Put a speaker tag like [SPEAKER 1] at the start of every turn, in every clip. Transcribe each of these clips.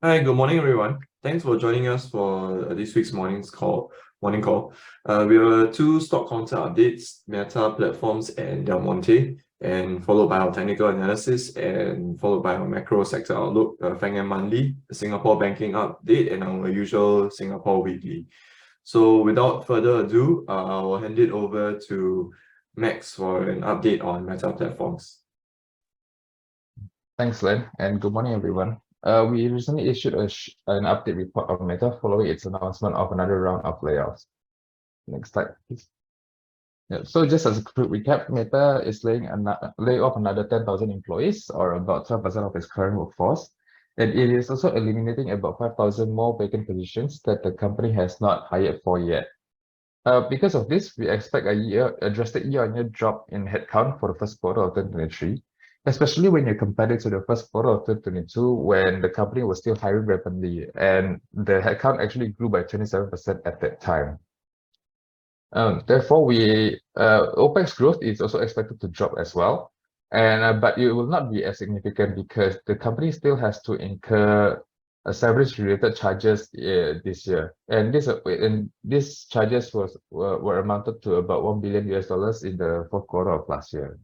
[SPEAKER 1] Hi, good morning, everyone. Thanks for joining us for this week's morning call. We have two stock counter updates, Meta Platforms and Del Monte, and followed by our technical analysis and followed by our macro sector outlook, FAANGM Monthly, the Singapore banking update, and our usual Singapore weekly. So without further ado, I will hand it over to Max for an update on Meta Platforms.
[SPEAKER 2] Thanks, Len, and good morning, everyone. We recently issued an update report on Meta following its announcement of another round of layoffs. Next slide, please. Yeah, so just as a quick recap, Meta is lay off another 10,000 employees, or about 12% of its current workforce. And it is also eliminating about 5,000 more vacant positions that the company has not hired for yet. Because of this, we expect a drastic year-on-year drop in headcount for the first quarter of 2023, especially when you compare it to the first quarter of 2022, when the company was still hiring rapidly, and the headcount actually grew by 27% at that time. Therefore, OPEX growth is also expected to drop as well, but it will not be as significant because the company still has to incur severance-related charges this year, and these charges were amounted to about $1 billion in the fourth quarter of last year.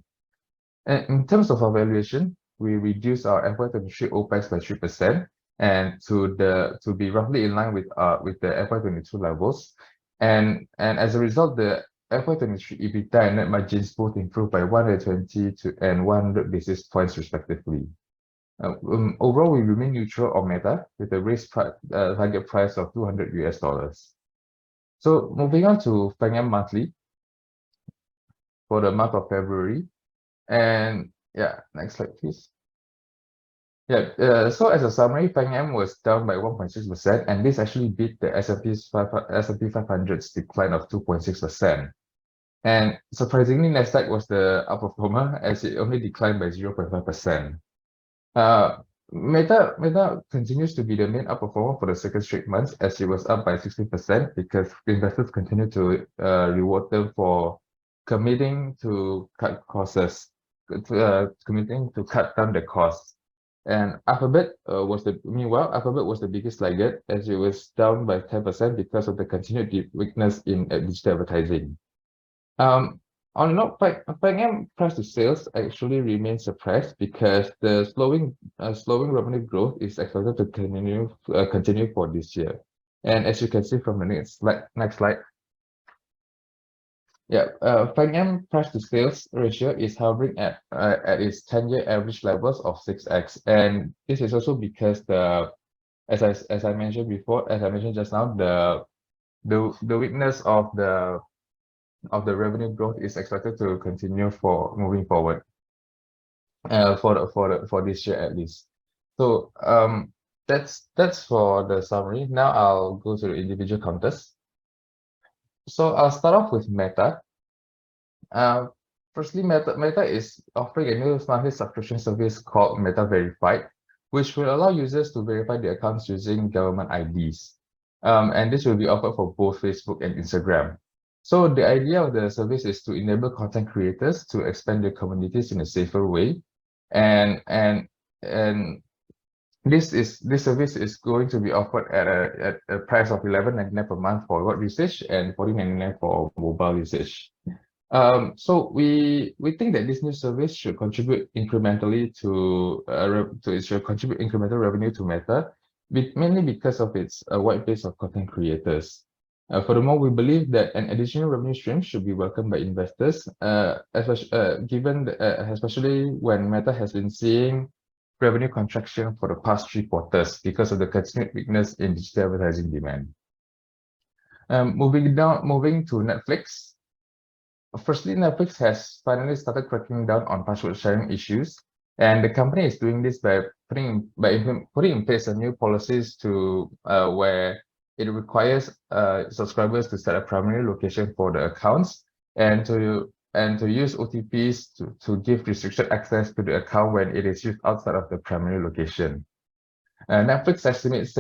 [SPEAKER 2] And in terms of our valuation, we reduced our FY23 OPEX by 3%, and to be roughly in line with the FY22 levels. And as a result, the FY23 EBITDA and net margins both improved by 120 and 100 basis points respectively. Overall, we remain neutral on Meta with a raised target price of $200. So moving on to FAANGM Monthly for the month of February. And yeah, next slide, please. Yeah, so as a summary, FAANGM was down by 1.6%, and this actually beat the S&P 500's decline of 2.6%. And surprisingly, Nasdaq was the outperformer as it only declined by 0.5%. Meta continues to be the main outperformer for the second straight month, as it was up by 16% because investors continue to reward them for committing to cut costs, committing to cut down the costs. And Alphabet was the biggest laggard, as it was down by 10% because of the continued weakness in digital advertising. On note, FAANGM price to sales actually remains suppressed because the slowing revenue growth is expected to continue for this year. And as you can see from the next slide. Yeah, FAANGM price to sales ratio is hovering at its 10-year average levels of 6x, and this is also because as I mentioned just now, the weakness of the revenue growth is expected to continue for moving forward, for this year at least. So that's for the summary. Now I'll go to the individual counters. So I'll start off with Meta. Firstly, Meta is offering a new monthly subscription service called Meta Verified, which will allow users to verify their accounts using government IDs. And this will be offered for both Facebook and Instagram. So the idea of the service is to enable content creators to expand their communities in a safer way, and this service is going to be offered at a price of $11.99 per month for web usage and $14.99 for mobile usage. So we think that this new service should contribute incrementally to incremental revenue to Meta, mainly because of its wide base of content creators. Furthermore, we believe that an additional revenue stream should be welcomed by investors, especially when Meta has been seeing revenue contraction for the past 3 quarters because of the continued weakness in digital advertising demand. Moving to Netflix. Firstly, Netflix has finally started cracking down on password sharing issues, and the company is doing this by putting in place a new policies to where it requires subscribers to set a primary location for the accounts and to use OTPs to give restricted access to the account when it is used outside of the primary location. Netflix estimates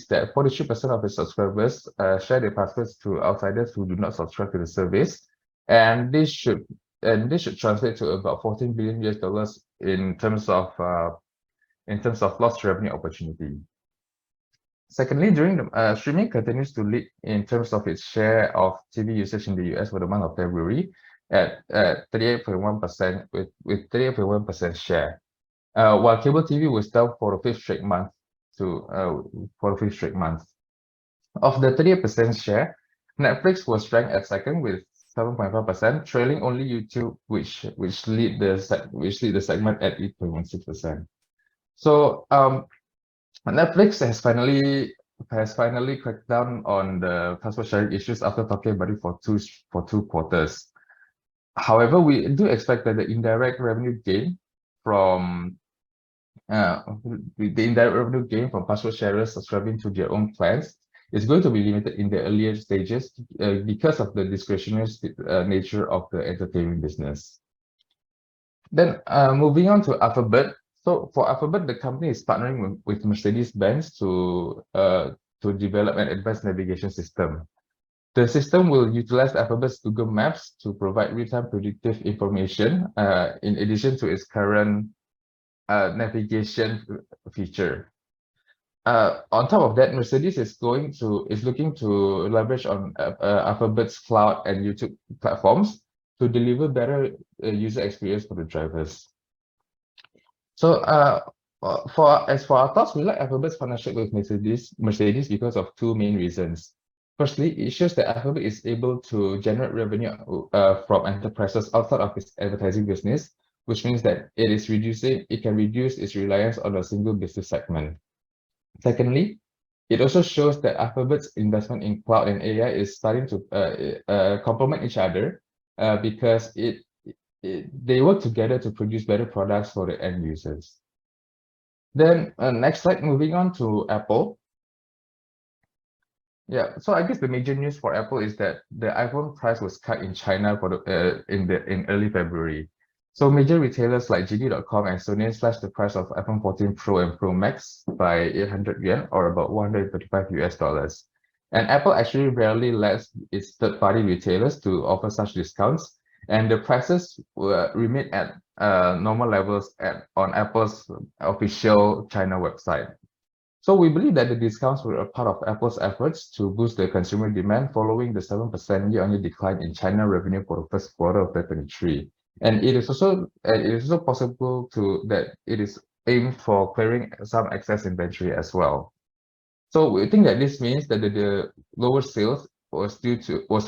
[SPEAKER 2] that 43% of its subscribers share their passwords to outsiders who do not subscribe to the service, and this should translate to about $14 billion in terms of lost revenue opportunity. Secondly, during the streaming continues to lead in terms of its share of TV usage in the US for the month of February at 38.1% with 38.1% share. While cable TV was down for the fifth straight month for the fifth straight month. Of the 38% share, Netflix was ranked at second with 7.5%, trailing only YouTube, which lead the segment at 8.16%. So Netflix has finally cracked down on the password sharing issues after talking about it for two quarters. However, we do expect that the indirect revenue gain from password sharers subscribing to their own plans is going to be limited in the earlier stages because of the discretionary nature of the entertainment business. Then moving on to Alphabet. So for Alphabet, the company is partnering with Mercedes-Benz to develop an advanced navigation system. The system will utilize Alphabet's Google Maps to provide real-time predictive information in addition to its current navigation feature. On top of that, Mercedes is looking to leverage on Alphabet's cloud and YouTube platforms to deliver better user experience for the drivers. So as for our thoughts, we like Alphabet's partnership with Mercedes because of two main reasons. Firstly, it shows that Alphabet is able to generate revenue from enterprises outside of its advertising business, which means that it can reduce its reliance on a single business segment. Secondly, it also shows that Alphabet's investment in cloud and AI is starting to complement each other because they work together to produce better products for the end users. Then next slide, moving on to Apple. Yeah, so I guess the major news for Apple is that the iPhone price was cut in China in early February. So major retailers like JD.com and Sony slashed the price of iPhone 14 Pro and Pro Max by 800 yuan or about $135. And Apple actually rarely lets its third-party retailers to offer such discounts, and the prices remain at normal levels on Apple's official China website. So we believe that the discounts were a part of Apple's efforts to boost the consumer demand following the 7% year-on-year decline in China revenue for the first quarter of 2023. And it is also possible that it is aimed for clearing some excess inventory as well. So we think that this means that the lower sales was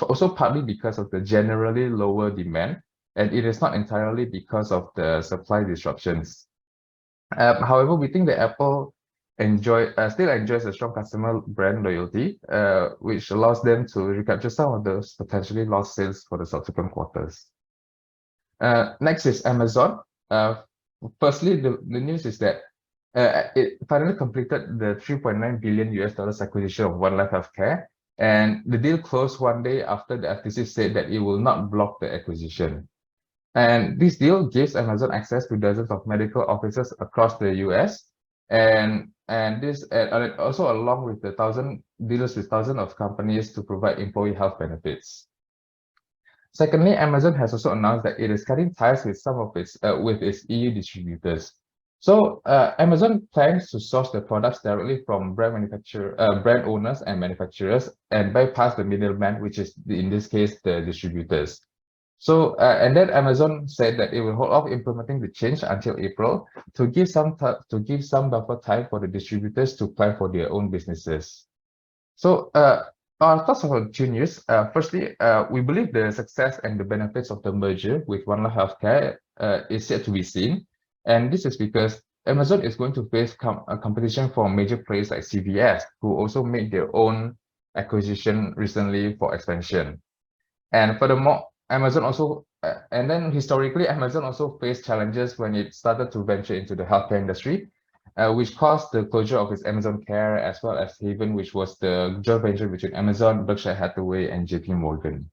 [SPEAKER 2] also partly because of the generally lower demand, and it is not entirely because of the supply disruptions. However, we think that Apple still enjoys a strong customer brand loyalty, which allows them to recapture some of those potentially lost sales for the subsequent quarters. Next is Amazon. Firstly, the news is that it finally completed the $3.9 billion acquisition of One Life Healthcare, and the deal closed one day after the FTC said that it will not block the acquisition. And this deal gives Amazon access to dozens of medical offices across the US, and also along with the thousands of companies to provide employee health benefits. Secondly, Amazon has also announced that it is cutting ties with some of its EU distributors. So Amazon plans to source the products directly from brand owners and manufacturers and bypass the middleman, which is in this case the distributors. So and then Amazon said that it will hold off implementing the change until April to give some buffer time for the distributors to plan for their own businesses. So our thoughts on two news. Firstly, we believe the success and the benefits of the merger with One Life Healthcare is yet to be seen, and this is because Amazon is going to face competition from major players like CVS, who also made their own acquisition recently for expansion. And furthermore, historically, Amazon also faced challenges when it started to venture into the healthcare industry, which caused the closure of its Amazon Care as well as Haven, which was the joint venture between Amazon, Berkshire Hathaway, and JP Morgan.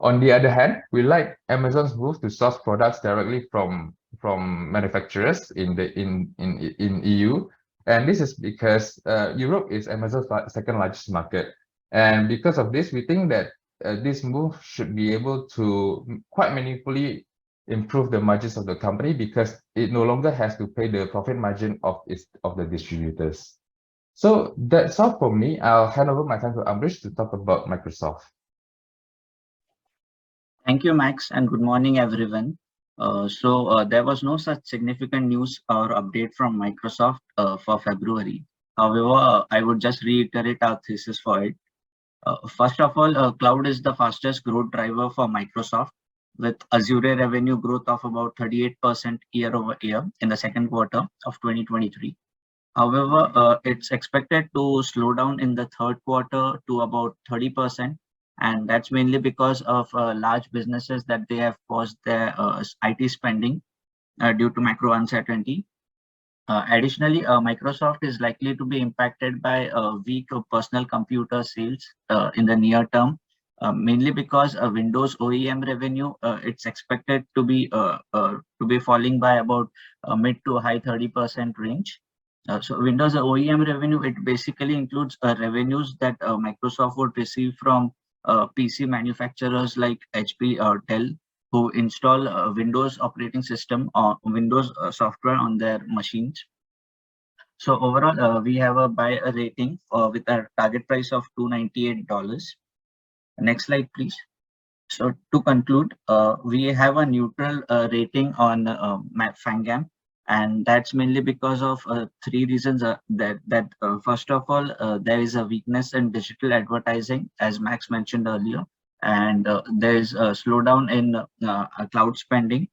[SPEAKER 2] On the other hand, we like Amazon's move to source products directly from manufacturers in EU, and this is because Europe is Amazon's second largest market, and because of this, we think that this move should be able to quite meaningfully improve the margins of the company because it no longer has to pay the profit margin of the distributors. So that's all for me. I'll hand over my time to Ambrish to talk about Microsoft.
[SPEAKER 3] Thank you, Max, and good morning, everyone. There was no such significant news or update from Microsoft for February. However, I would just reiterate our thesis for it. First of all, cloud is the fastest growth driver for Microsoft, with Azure revenue growth of about 38% year over year in the second quarter of 2023. However, it's expected to slow down in the third quarter to about 30%, and that's mainly because of large businesses that they have paused their IT spending due to macro uncertainty. Additionally, Microsoft is likely to be impacted by weak personal computer sales in the near term, mainly because Windows OEM revenue it's expected to be falling by about mid to high 30% range. So Windows OEM revenue, it basically includes revenues that Microsoft would receive from PC manufacturers like HP or Dell, who install Windows operating system or Windows software on their machines. So overall, we have a buy rating with a target price of $298. Next slide, please. So to conclude, we have a neutral rating on FAANGM, and that's mainly because of three reasons. First of all, there is a weakness in digital advertising, as Max mentioned earlier, and there is a slowdown in cloud spending.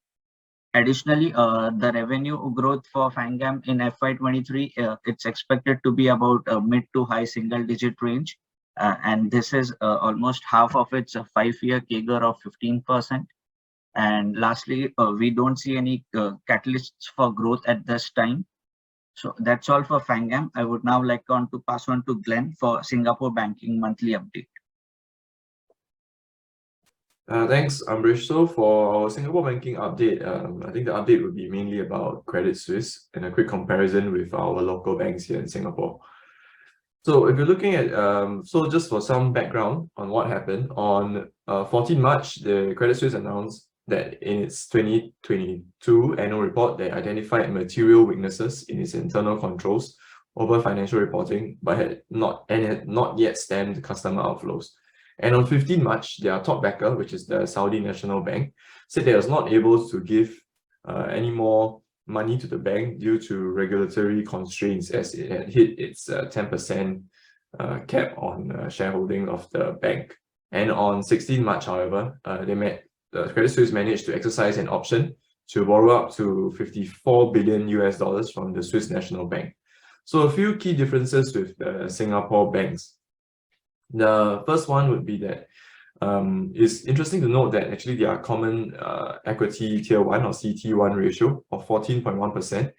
[SPEAKER 3] Additionally, the revenue growth for FAANGM in FY23, it's expected to be about mid to high single digit range. And this is almost half of its 5-year CAGR of 15%. And lastly, we don't see any catalysts for growth at this time. So that's all for FAANGM. I would now like to pass on to Glenn for Singapore Banking Monthly update.
[SPEAKER 1] Thanks, Ambrish. So for our Singapore banking update, I think the update would be mainly about Credit Suisse and a quick comparison with our local banks here in Singapore. So if you're looking at, so just for some background on what happened, on 14 March, the Credit Suisse announced that in its 2022 annual report, they identified material weaknesses in its internal controls over financial reporting, but had not yet stemmed customer outflows. And on 15 March, their top backer, which is the Saudi National Bank, said they was not able to give any more money to the bank due to regulatory constraints, as it had hit its 10% cap on shareholding of the bank. And on 16 March, however, the Credit Suisse managed to exercise an option to borrow up to $54 billion from the Swiss National Bank. So a few key differences with the Singapore banks. The first one would be that it's interesting to note that actually their common equity tier 1 or CT1 ratio of 14.1%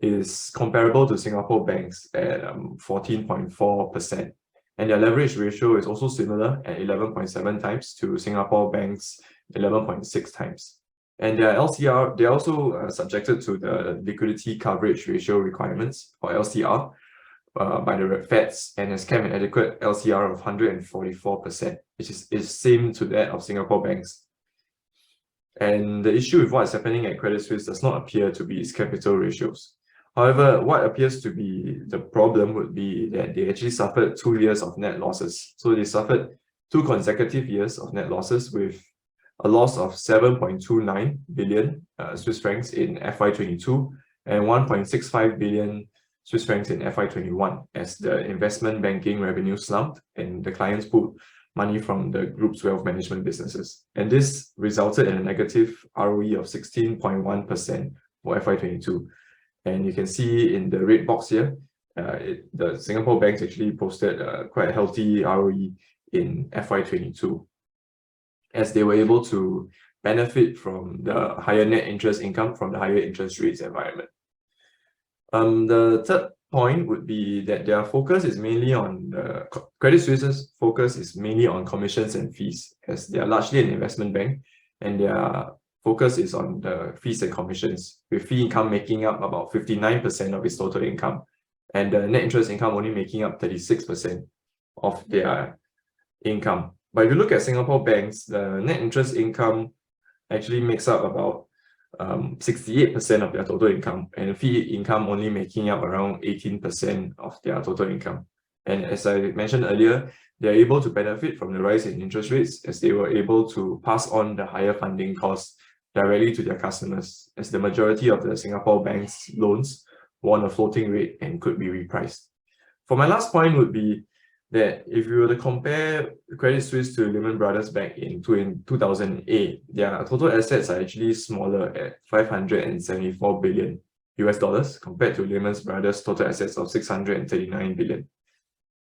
[SPEAKER 1] is comparable to Singapore banks at 14.4%. And their leverage ratio is also similar at 11.7 times to Singapore banks 11.6 times. And their LCR, they're also subjected to the liquidity coverage ratio requirements, or LCR, by the Feds, and has kept an adequate LCR of 144%, which is same to that of Singapore banks. And the issue with what is happening at Credit Suisse does not appear to be its capital ratios. However, what appears to be the problem would be that they actually suffered 2 years of net losses. So they suffered 2 consecutive years of net losses, with a loss of 7.29 billion Swiss francs in FY22 and 1.65 billion Swiss francs in FY21, as the investment banking revenue slumped and the clients pulled money from the group's wealth management businesses. And this resulted in a negative ROE of 16.1% for FY22. And you can see in the red box here, the Singapore banks actually posted quite a healthy ROE in FY22, as they were able to benefit from the higher net interest income from the higher interest rates environment. The third point would be that their focus is mainly on Credit Suisse's focus is mainly on commissions and fees, as they are largely an investment bank, and their focus is on the fees and commissions, with fee income making up about 59% of its total income, and the net interest income only making up 36% of their income. But if you look at Singapore banks, the net interest income actually makes up about 68% of their total income, and fee income only making up around 18% of their total income. And as I mentioned earlier, they are able to benefit from the rise in interest rates as they were able to pass on the higher funding costs directly to their customers, as the majority of the Singapore bank's loans were on a floating rate and could be repriced. For my last point would be that if you were to compare Credit Suisse to Lehman Brothers back in 2008, their total assets are actually smaller at $574 billion compared to Lehman Brothers' total assets of $639 billion.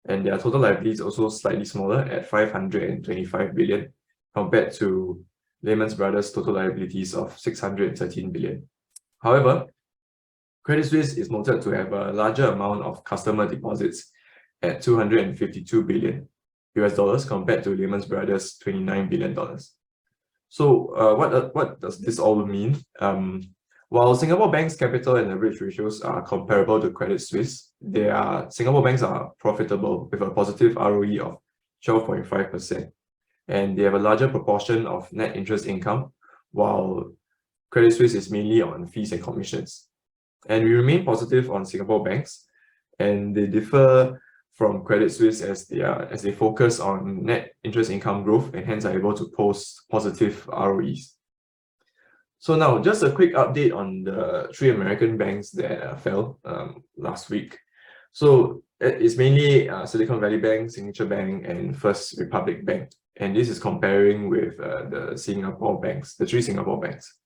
[SPEAKER 1] And their total liabilities also slightly smaller at $525 billion compared to Lehman Brothers' total liabilities of $613 billion. However, Credit Suisse is noted to have a larger amount of customer deposits at $252 billion compared to Lehman Brothers' $29 billion. So what does this all mean? While Singapore Bank's capital and leverage ratios are comparable to Credit Suisse, Singapore banks are profitable with a positive ROE of 12.5%. And they have a larger proportion of net interest income, while Credit Suisse is mainly on fees and commissions. And we remain positive on Singapore banks, and they differ from Credit Suisse as they focus on net interest income growth and hence are able to post positive ROEs. So now, just a quick update on the three American banks that fell last week. So it's mainly Silicon Valley Bank, Signature Bank, and First Republic Bank. And this is comparing with the three Singapore banks.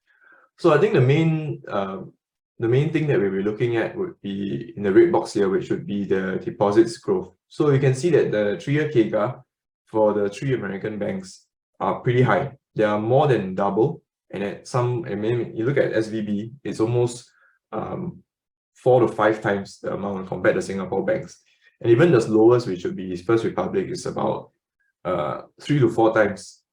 [SPEAKER 1] So I think the main thing that we'll be looking at would be in the red box here, which would be the deposits growth. So you can see that the 3-year CAGR for the three American banks are pretty high. They are more than double. And you look at SVB, it's almost 4 to 5 times the amount compared to Singapore banks. And even the lowest, which would be First Republic, is about 3 to 4 times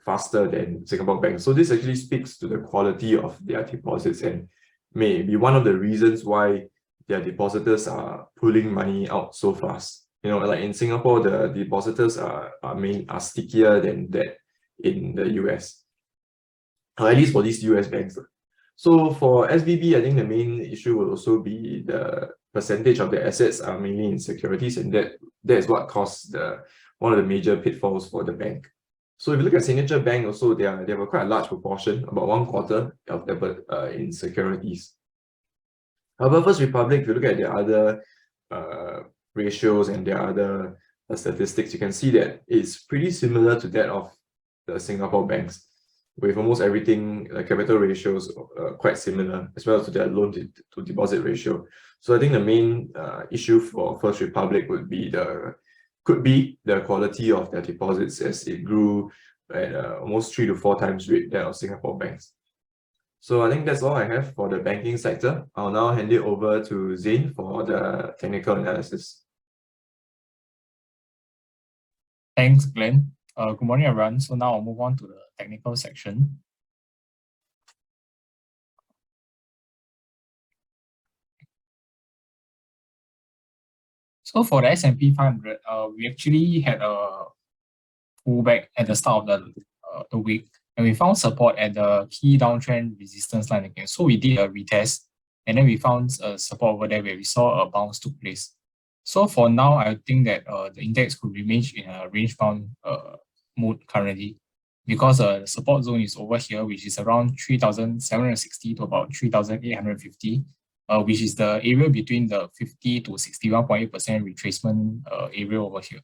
[SPEAKER 1] faster than Singapore banks. So this actually speaks to the quality of their deposits and may be one of the reasons why their depositors are pulling money out so fast. Like in Singapore, the depositors are stickier than that in the US. At least for these US banks. So for SVB, I think the main issue will also be the percentage of the assets are mainly in securities, and that is what caused one of the major pitfalls for the bank. So if you look at Signature Bank, also they have a quite a large proportion, about 1/4 of them in securities. However, First Republic, if you look at their other ratios and their other statistics, you can see that it's pretty similar to that of the Singapore banks, with almost everything, capital ratios quite similar, as well as to their loan to deposit ratio. So I think the main issue for First Republic could be the quality of their deposits, as it grew at almost 3 to 4 times rate that of Singapore banks. So I think that's all I have for the banking sector. I'll now hand it over to Zain for the technical analysis.
[SPEAKER 4] Thanks, Glenn. Good morning, everyone. So now I'll move on to the technical section. So for the S&P 500, we actually had a pullback at the start of the week, and we found support at the key downtrend resistance line again. So we did a retest, and then we found support over there where we saw a bounce took place. So for now, I think that the index could remain in a range-bound mode currently, because the support zone is over here, which is around 3,760 to about 3,850, which is the area between the 50 to 61.8% retracement area over here.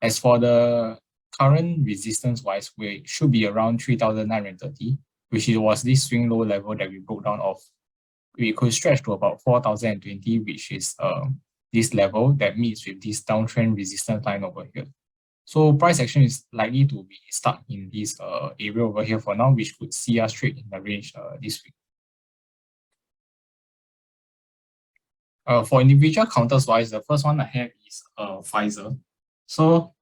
[SPEAKER 4] As for the current resistance-wise, we should be around 3,930, which was this swing low level that we broke down off. We could stretch to about 4,020, which is this level that meets with this downtrend resistance line over here. So price action is likely to be stuck in this area over here for now, which could see us trade in the range this week. For individual counters wise, the first one I have is Pfizer. So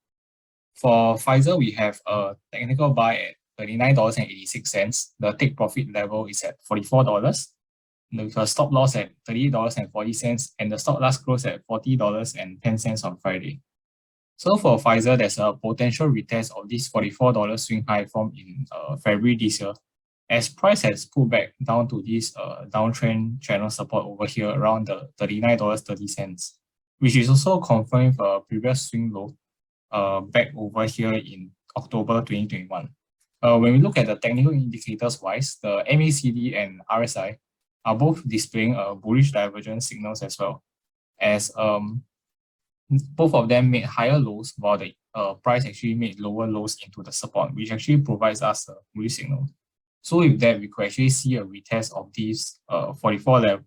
[SPEAKER 4] for Pfizer, we have a technical buy at $39.86. The take profit level is at $44. With a stop loss at $38.40, and the stop loss closed at $40.10 on Friday. So for Pfizer, there's a potential retest of this $44 swing high formed in February this year, as price has pulled back down to this downtrend channel support over here around the $39.30, which is also confirmed with a previous swing low back over here in October 2021. When we look at the technical indicators wise, the MACD and RSI are both displaying bullish divergence signals as well, as both of them made higher lows while the price actually made lower lows into the support, which actually provides us a bullish signal. So with that, we could actually see a retest of these $44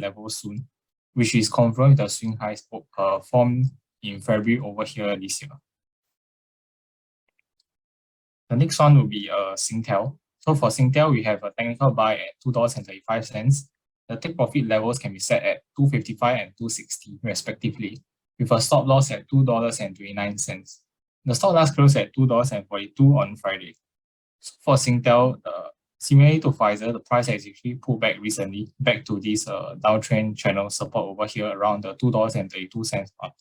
[SPEAKER 4] level soon, which is confirmed with the swing highs formed in February over here this year. The next one will be Singtel. So for Singtel, we have a technical buy at $2.35. The take profit levels can be set at $2.55 and $2.60 respectively, with a stop loss at $2.29. The stop loss closed at $2.42 on Friday. So for Singtel, similarly to Pfizer, the price has actually pulled back recently, back to this downtrend channel support over here around the $2.32 mark.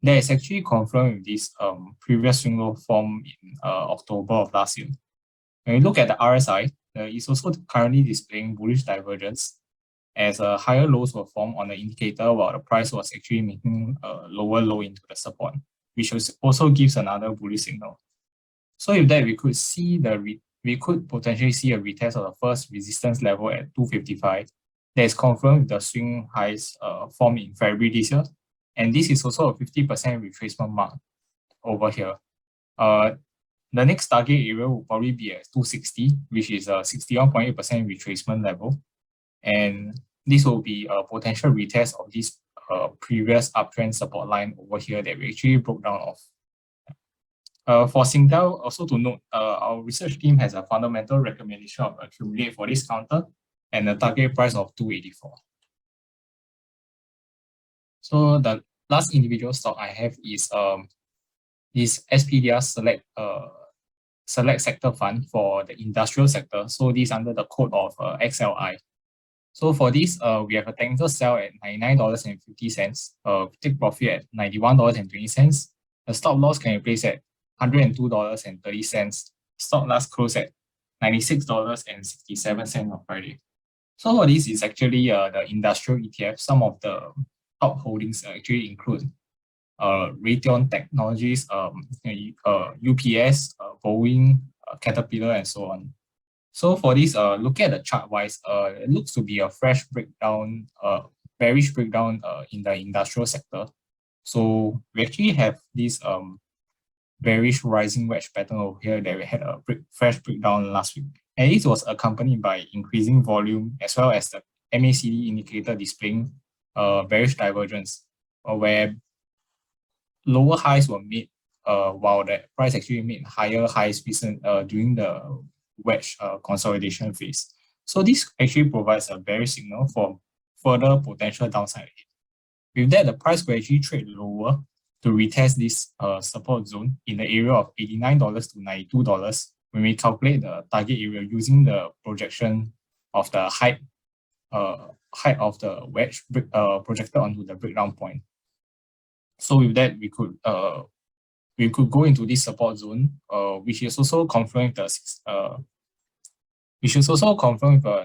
[SPEAKER 4] That is actually confirmed with this previous swing low formed in October of last year. When we look at the RSI, it's also currently displaying bullish divergence, as higher lows were formed on the indicator while the price was actually making a lower low into the support, which also gives another bullish signal. So with that, we could potentially see a retest of the first resistance level at $2.55. That is confirmed with the swing highs formed in February this year. And this is also a 50% retracement mark over here. The next target area will probably be at 260, which is a 61.8% retracement level. And this will be a potential retest of this previous uptrend support line over here that we actually broke down off. For Singtel, also to note, our research team has a fundamental recommendation of accumulate for this counter and a target price of 284. So the last individual stock I have is SPDR Select Sector Fund for the industrial sector. So this under the code of XLI. So for this, we have a technical sell at $99.50, take profit at $91.20. The stop loss can be placed at $102.30. Stock last close at $96.67 on Friday. So for this is actually the industrial ETF. Some of the top holdings actually include Raytheon Technologies, UPS, Boeing, Caterpillar, and so on. So for this, looking at the chart wise, it looks to be a fresh breakdown, bearish breakdown in the industrial sector. So we actually have this bearish rising wedge pattern over here that we had a fresh breakdown last week. And this was accompanied by increasing volume as well as the MACD indicator displaying bearish divergence, where lower highs were made while the price actually made higher highs during the wedge consolidation phase. So this actually provides a bearish signal for further potential downside ahead. With that, the price will actually trade lower to retest this support zone in the area of $89 to $92 when we calculate the target area using the projection of the height of the wedge projected onto the breakdown point. So with that, we could go into this support zone, which is also confirmed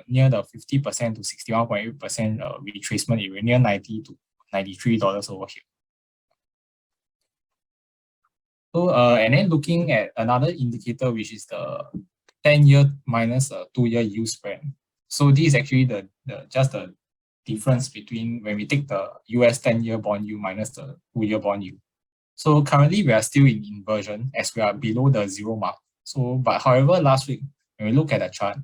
[SPEAKER 4] near the 50% to 61.8% retracement area, near $90 to $93 over here. So and then looking at another indicator, which is the 10-year minus 2-year yield spread. So this is actually just the difference between when we take the US 10-year bond yield minus the 2-year bond yield. So currently we are still in inversion as we are below the zero mark. So, but however, last week when we look at the chart,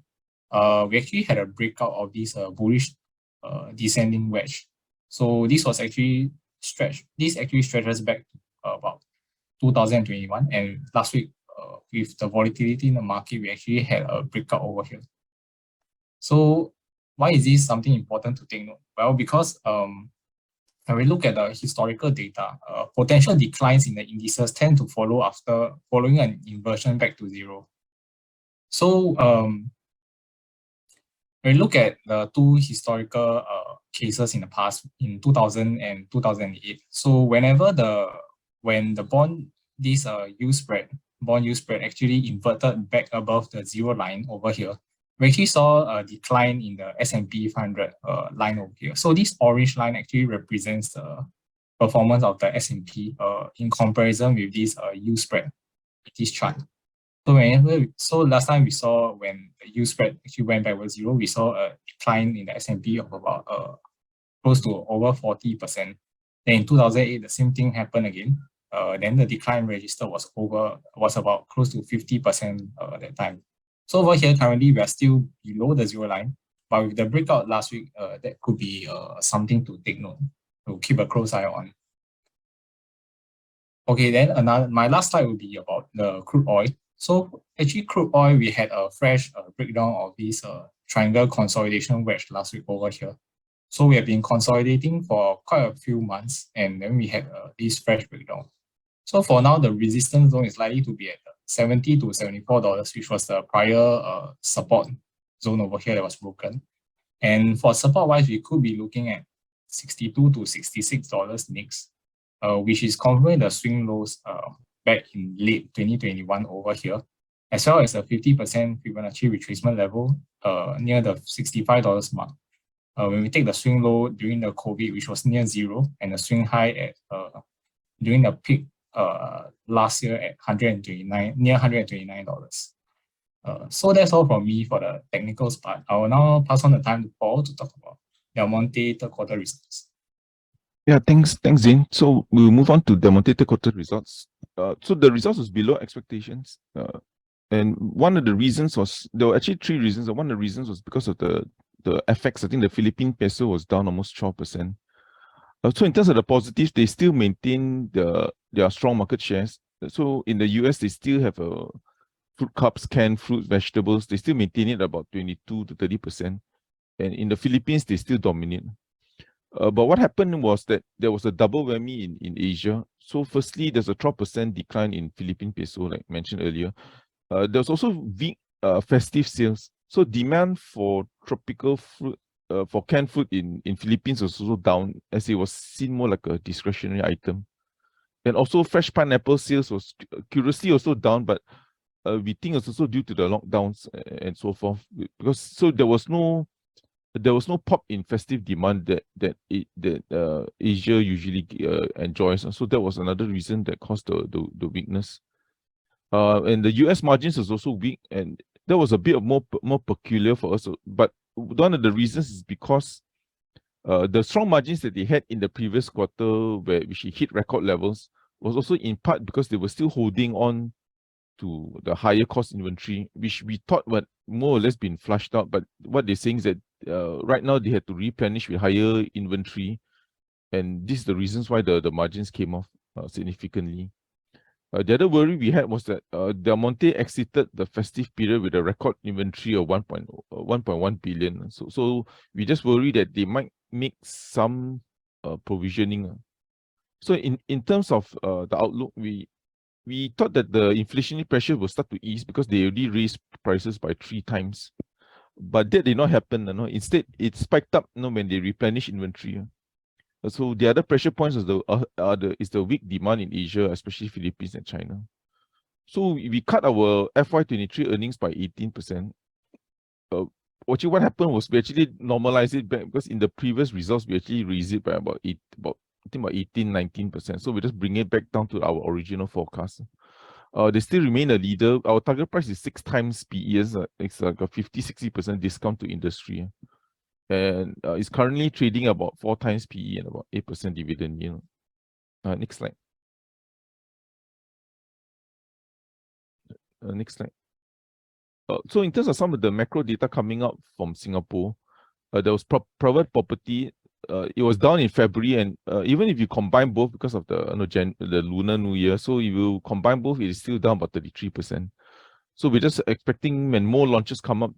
[SPEAKER 4] we actually had a breakout of this bullish descending wedge. So this was actually stretched. This actually stretches back to about 2021, and last week with the volatility in the market, we actually had a breakout over here. So why is this something important to take note? Well, because when we look at the historical data, potential declines in the indices tend to follow after following an inversion back to zero. So when we look at the two historical cases in the past, in 2000 and 2008, so when the bond yield spread actually inverted back above the zero line over here, we actually saw a decline in the S&P 500 line over here. So this orange line actually represents the performance of the S&P in comparison with this yield spread, this chart. So last time we saw when the yield spread actually went backwards zero, we saw a decline in the S&P of about close to over 40%. Then in 2008, the same thing happened again. Then the decline register was about close to 50% at that time. So over here, currently, we are still below the zero line, but with the breakout last week, that could be something to take note, to keep a close eye on. Okay, then my last slide will be about the crude oil. So actually, crude oil, we had a fresh breakdown of this triangle consolidation wedge last week over here. So we have been consolidating for quite a few months, and then we had this fresh breakdown. So for now, the resistance zone is likely to be at $70 to $74, which was the prior support zone over here that was broken. And for support-wise, we could be looking at $62 to $66 next, which is confirming the swing lows back in late 2021 over here, as well as a 50% Fibonacci retracement level near the $65 mark. When we take the swing low during the COVID, which was near zero, and the swing high at during the peak last year at near $129. So that's all from me for the technicals part. I will now pass on the time to Paul to talk about Del Monte third quarter results.
[SPEAKER 5] Yeah, thanks, Zin. So we'll move on to Del Monte third quarter results. So the results was below expectations. And one of the reasons was, there were actually three reasons. And one of the reasons was because of the FX. I think the Philippine peso was down almost 12%. So in terms of the positives, they still maintain their strong market shares. So in the US, they still have fruit cups, canned fruit, vegetables. They still maintain it about 22 to 30%. And in the Philippines, they still dominate. But what happened was that there was a double whammy in Asia. So firstly, there's a 12% decline in Philippine peso, like mentioned earlier. There was also weak festive sales. So demand for tropical fruit, for canned fruit in Philippines was also down, as it was seen more like a discretionary item. And also fresh pineapple sales was curiously also down, but we think it's also due to the lockdowns and so forth. Because so there was no pop in festive demand that Asia usually enjoys. So that was another reason that caused the weakness. And the US margins was also weak, and that was a bit of more peculiar for us. But one of the reasons is because the strong margins that they had in the previous quarter, which hit record levels, was also in part because they were still holding on to the higher cost inventory, which we thought would more or less been flushed out. But what they're saying is that right now they had to replenish with higher inventory, and this is the reasons why the margins came off significantly. The other worry we had was that Del Monte exited the festive period with a record inventory of 1.1 billion. So we just worry that they might make some provisioning. So in terms of the outlook, we thought that the inflationary pressure will start to ease because they already raised prices by 3 times. But that did not happen. Instead, it spiked up when they replenish inventory. So the other pressure points is the weak demand in Asia, especially Philippines and China. So we cut our FY23 earnings by 18%. Actually, what happened was we actually normalized it back because in the previous results we actually raised it by about 18-19%. So we just bring it back down to our original forecast. They still remain a leader. Our target price is 6 times PE. It's like a 50-60% discount to industry. And it's currently trading about 4 times PE and about 8% dividend yield. Next slide. Next slide. So in terms of some of the macro data coming out from Singapore, there was private property. It was down in February, and even if you combine both because of the Lunar New Year, so if you combine both, it is still down about 33%. So we're just expecting when more launches come up,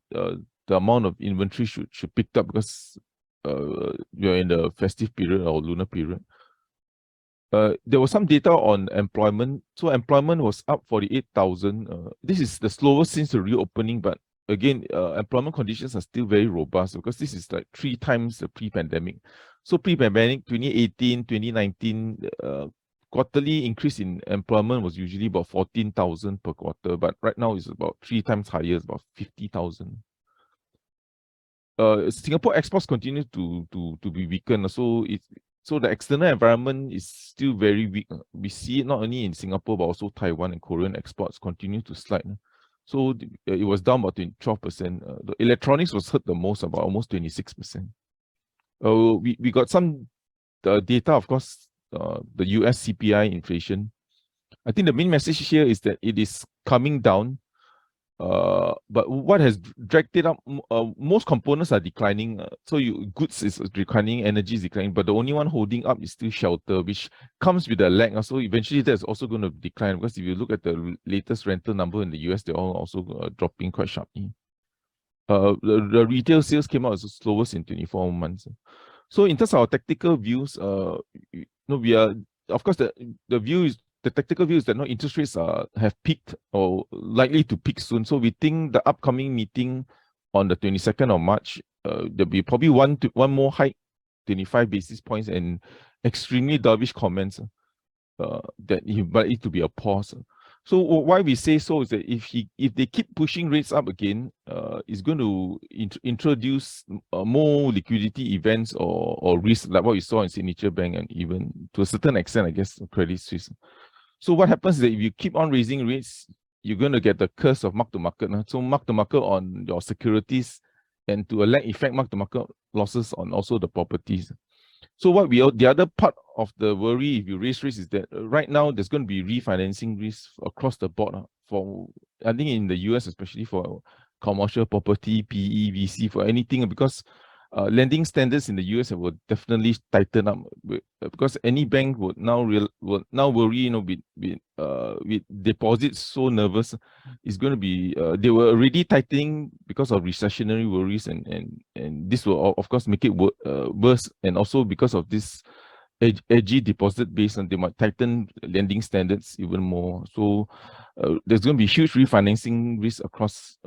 [SPEAKER 5] the amount of inventory should pick up because you're in the festive period or lunar period. There was some data on employment. So employment was up 48,000. This is the slowest since the reopening, but again, employment conditions are still very robust because this is like 3 times the pre-pandemic. So pre-pandemic, 2018, 2019, quarterly increase in employment was usually about 14,000 per quarter, but right now it's about 3 times higher, it's about 50,000. Singapore exports continue to be weakened. So the external environment is still very weak. We see it not only in Singapore but also Taiwan and Korean exports continue to slide. So it was down about 12%. The electronics was hurt the most, about almost 26%. We got some data, of course, the US CPI inflation. I think the main message here is that it is coming down. But what has dragged it up? Most components are declining. So goods is declining, energy is declining, but the only one holding up is still shelter, which comes with a lag. So eventually that's also going to decline, because if you look at the latest rental number in the US, they're all also dropping quite sharply. The retail sales came out as the slowest in 24 months. So in terms of our tactical views, we are, of course, the tactical view is that interest rates have peaked or likely to peak soon. So we think the upcoming meeting on the 22nd of March, there'll be probably one more hike, 25 basis points, and extremely dovish comments that he likely to be a pause. So why we say so is that if they keep pushing rates up again, it's going to introduce more liquidity events or risk, like what we saw in Signature Bank and even to a certain extent, I guess, Credit Suisse. So what happens is that if you keep on raising rates, you're going to get the curse of mark-to-market. So mark-to-market on your securities, and to a lag effect, mark-to-market losses on also the properties. So the other part of the worry if you raise rates is that right now there's going to be refinancing risks across the board for, I think in the US, especially for commercial property, PE, VC, for anything, because lending standards in the US will definitely tighten up, because any bank would now worry, with deposits so nervous, is going to be they were already tightening because of recessionary worries, and this will of course make it worse, and also because of this edgy deposit base, and they might tighten lending standards even more. So there's going to be huge refinancing risk across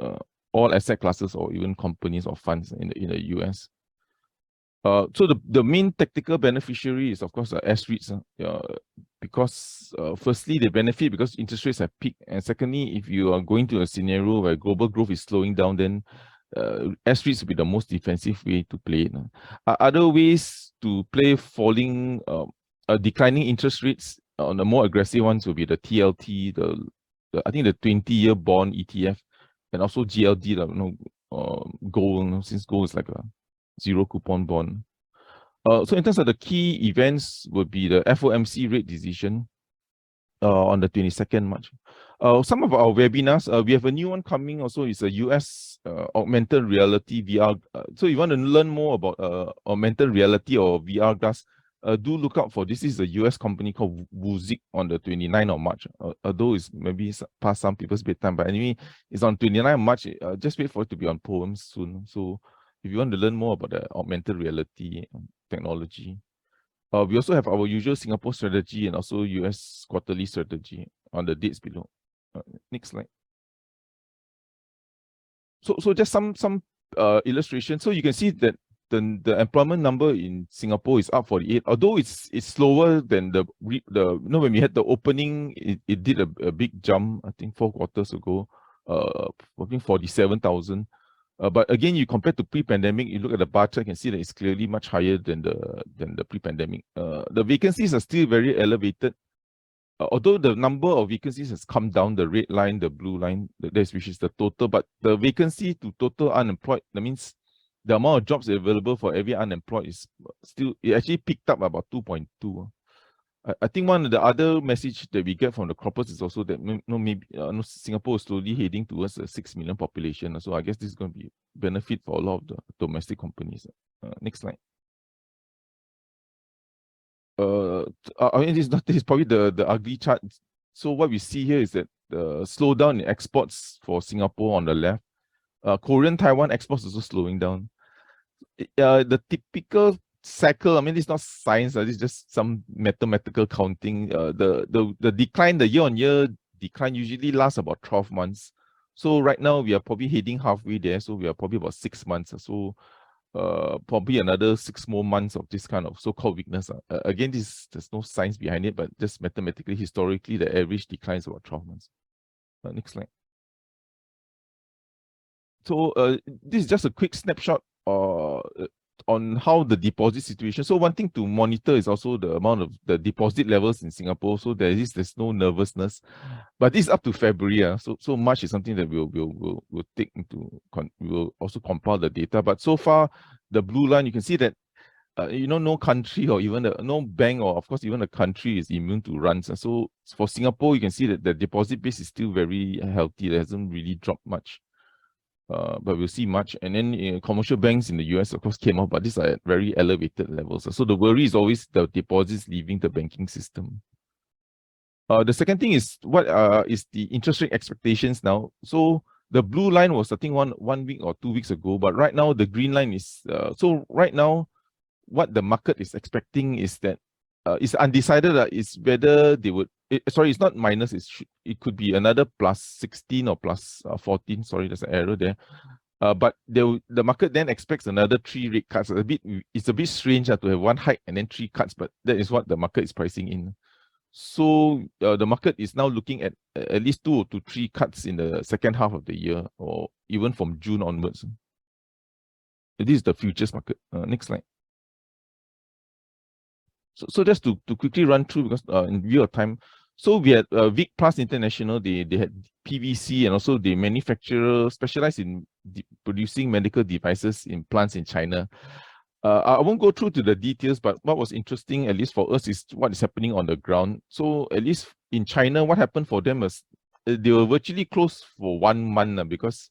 [SPEAKER 5] all asset classes or even companies or funds in the US. So the main tactical beneficiary is, of course, S-REITs, because firstly, they benefit because interest rates have peaked, and secondly, if you are going to a scenario where global growth is slowing down, then S-REITs will be the most defensive way to play it. Other ways to play declining interest rates on the more aggressive ones will be the TLT, I think the 20-year bond ETF, and also GLD, gold, since gold is like a zero coupon bond. So in terms of the key events would be the FOMC rate decision on the 22nd March. Some of our webinars, we have a new one coming also. It's a US augmented reality VR. So you want to learn more about augmented reality or VR glass, do look out for this. This is a US company called Wuzik on the 29th of March. Although it's maybe past some people's bedtime, but anyway, it's on 29th of March. Just wait for it to be on Poems soon. So if you want to learn more about the augmented reality technology, we also have our usual Singapore strategy and also US quarterly strategy on the dates below. Next slide. So just some illustration. So you can see that the employment number in Singapore is up 48, although it's slower than when we had the opening, it did a big jump, I think 4 quarters ago, I think 47,000. But again, you compare to pre-pandemic, you look at the bar chart, you can see that it's clearly much higher than the pre-pandemic. The vacancies are still very elevated. Although the number of vacancies has come down, the red line, the blue line, which is the total, but the vacancy to total unemployed, that means the amount of jobs available for every unemployed is it actually picked up about 2.2. I think one of the other message that we get from the croppers is also that maybe Singapore is slowly heading towards a 6 million population. So I guess this is going to be benefit for a lot of the domestic companies. Next slide. I mean, this is probably the ugly chart. So what we see here is that the slowdown in exports for Singapore on the left. Korean, Taiwan exports also slowing down. The typical cycle, I mean, it's not science, it's just some mathematical counting. The decline, the year-on-year decline usually lasts about 12 months. So right now we are probably heading halfway there. So we are probably about 6 months. So probably another 6 more months of this kind of so-called weakness. Again, there's no science behind it, but just mathematically, historically, the average decline is about 12 months. Next slide. So this is just a quick snapshot on how the deposit situation. So one thing to monitor is also the amount of the deposit levels in Singapore. So there's no nervousness, but this is up to February. So March is something that we'll take into we will also compile the data. But so far, the blue line, you can see that no country or even no bank or of course even a country is immune to runs. And so for Singapore, you can see that the deposit base is still very healthy. It hasn't really dropped much. But we'll see much. And then commercial banks in the US, of course, came up, but these are at very elevated levels. So the worry is always the deposits leaving the banking system. The second thing is what is the interest rate expectations now. So the blue line was, I think, one week or 2 weeks ago, but right now the green line is, so right now, what the market is expecting is that it's undecided is whether they would, sorry, it's not minus, it could be another plus 16 or plus 14, sorry, there's an error there. But the market then expects another 3 rate cuts. It's a bit strange to have 1 hike and then 3 cuts, but that is what the market is pricing in. So the market is now looking at least 2 to 3 cuts in the second half of the year, or even from June onwards. This is the futures market. Next slide. So just to quickly run through, because in view of time, so we had Vicplas International, they had PVC, and also they specialize in producing medical devices in plants in China. I won't go through to the details, but what was interesting, at least for us, is what is happening on the ground. So at least in China, what happened for them was they were virtually closed for 1 month because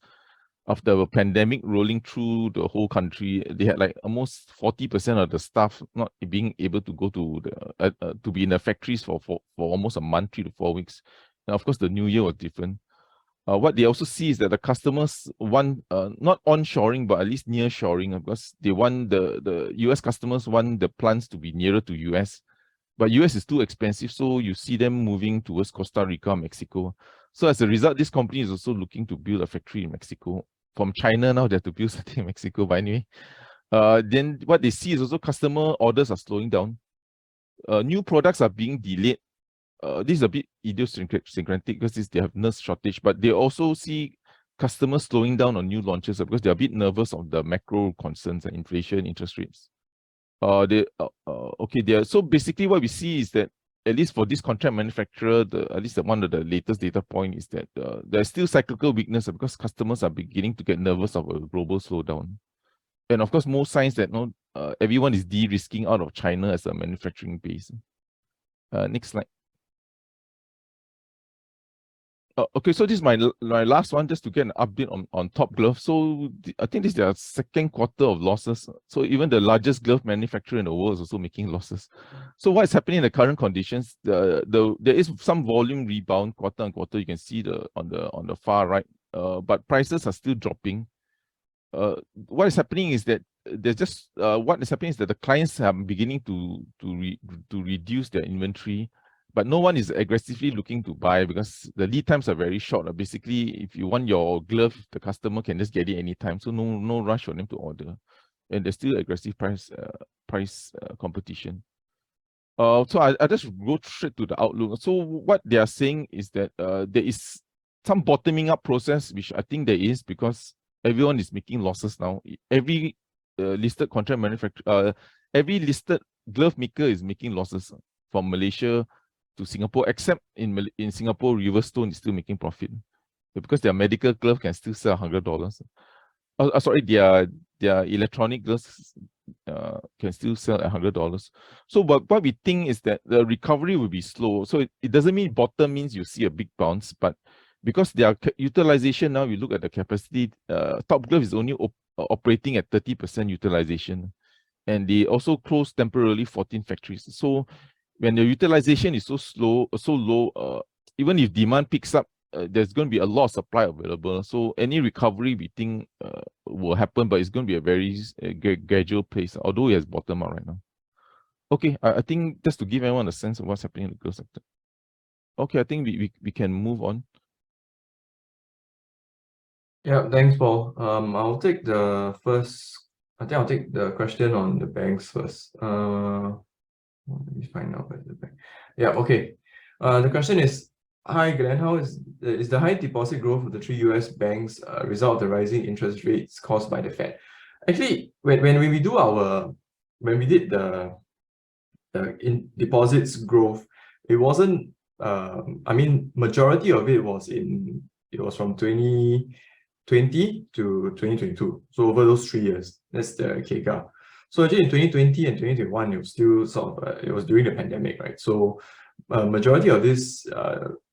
[SPEAKER 5] of the pandemic rolling through the whole country. They had like almost 40% of the staff not being able to go to to be in the factories for almost a month, 3 to 4 weeks. And of course, the new year was different. What they also see is that the customers want not onshoring, but at least nearshoring, because they want the US customers want the plants to be nearer to US. But US is too expensive, so you see them moving towards Costa Rica, Mexico. So as a result, this company is also looking to build a factory in Mexico. From China now, they have to build something in Mexico, but anyway. Then what they see is also customer orders are slowing down. New products are being delayed. This is a bit idiosyncratic because they have nurse shortage, but they also see customers slowing down on new launches because they're a bit nervous of the macro concerns and inflation, interest rates. So basically what we see is that at least for this contract manufacturer, at least one of the latest data point is that there's still cyclical weakness because customers are beginning to get nervous of a global slowdown. And of course, more signs that everyone is de-risking out of China as a manufacturing base. Next slide. Okay, so this is my last one, just to get an update on Top Glove. So I think this is their second quarter of losses. So even the largest glove manufacturer in the world is also making losses. So what is happening in the current conditions? There is some volume rebound quarter on quarter. You can see on the far right, but prices are still dropping. What is happening is that the clients are beginning to reduce their inventory. But no one is aggressively looking to buy because the lead times are very short. Basically, if you want your glove, the customer can just get it anytime. So no rush for them to order. And there's still aggressive price competition. So I just go straight to the outlook. So what they are saying is that there is some bottoming up process, which I think there is because everyone is making losses now. Every listed contract manufacturer, every listed glove maker is making losses from Malaysia to Singapore, except in Singapore, Riverstone is still making profit because their medical glove can still sell $100. Sorry, their electronic gloves can still sell at $100. So what we think is that the recovery will be slow. So it doesn't mean bottom means you see a big bounce, but because their utilization now, we look at the capacity, Top Glove is only operating at 30% utilization, and they also closed temporarily 14 factories. So when the utilization is so low, even if demand picks up, there's going to be a lot of supply available. So any recovery we think will happen, but it's going to be a very gradual pace, although it has bottomed out right now. Okay, I think just to give everyone a sense of what's happening in the glove sector. Okay, I think we can move on.
[SPEAKER 1] Yeah, thanks, Paul. I'll take the question on the banks first. Let me find out where's the bank. Yeah, okay. The question is, hi Glenn, how is the high deposit growth of the 3 US banks a result of the rising interest rates caused by the Fed? Actually, when we did the in deposits growth, it wasn't. I mean, majority of it was from 2020 to 2022. So over those 3 years, that's the CAGR. So actually in 2020 and 2021, it was still sort of it was during the pandemic, right? So majority of this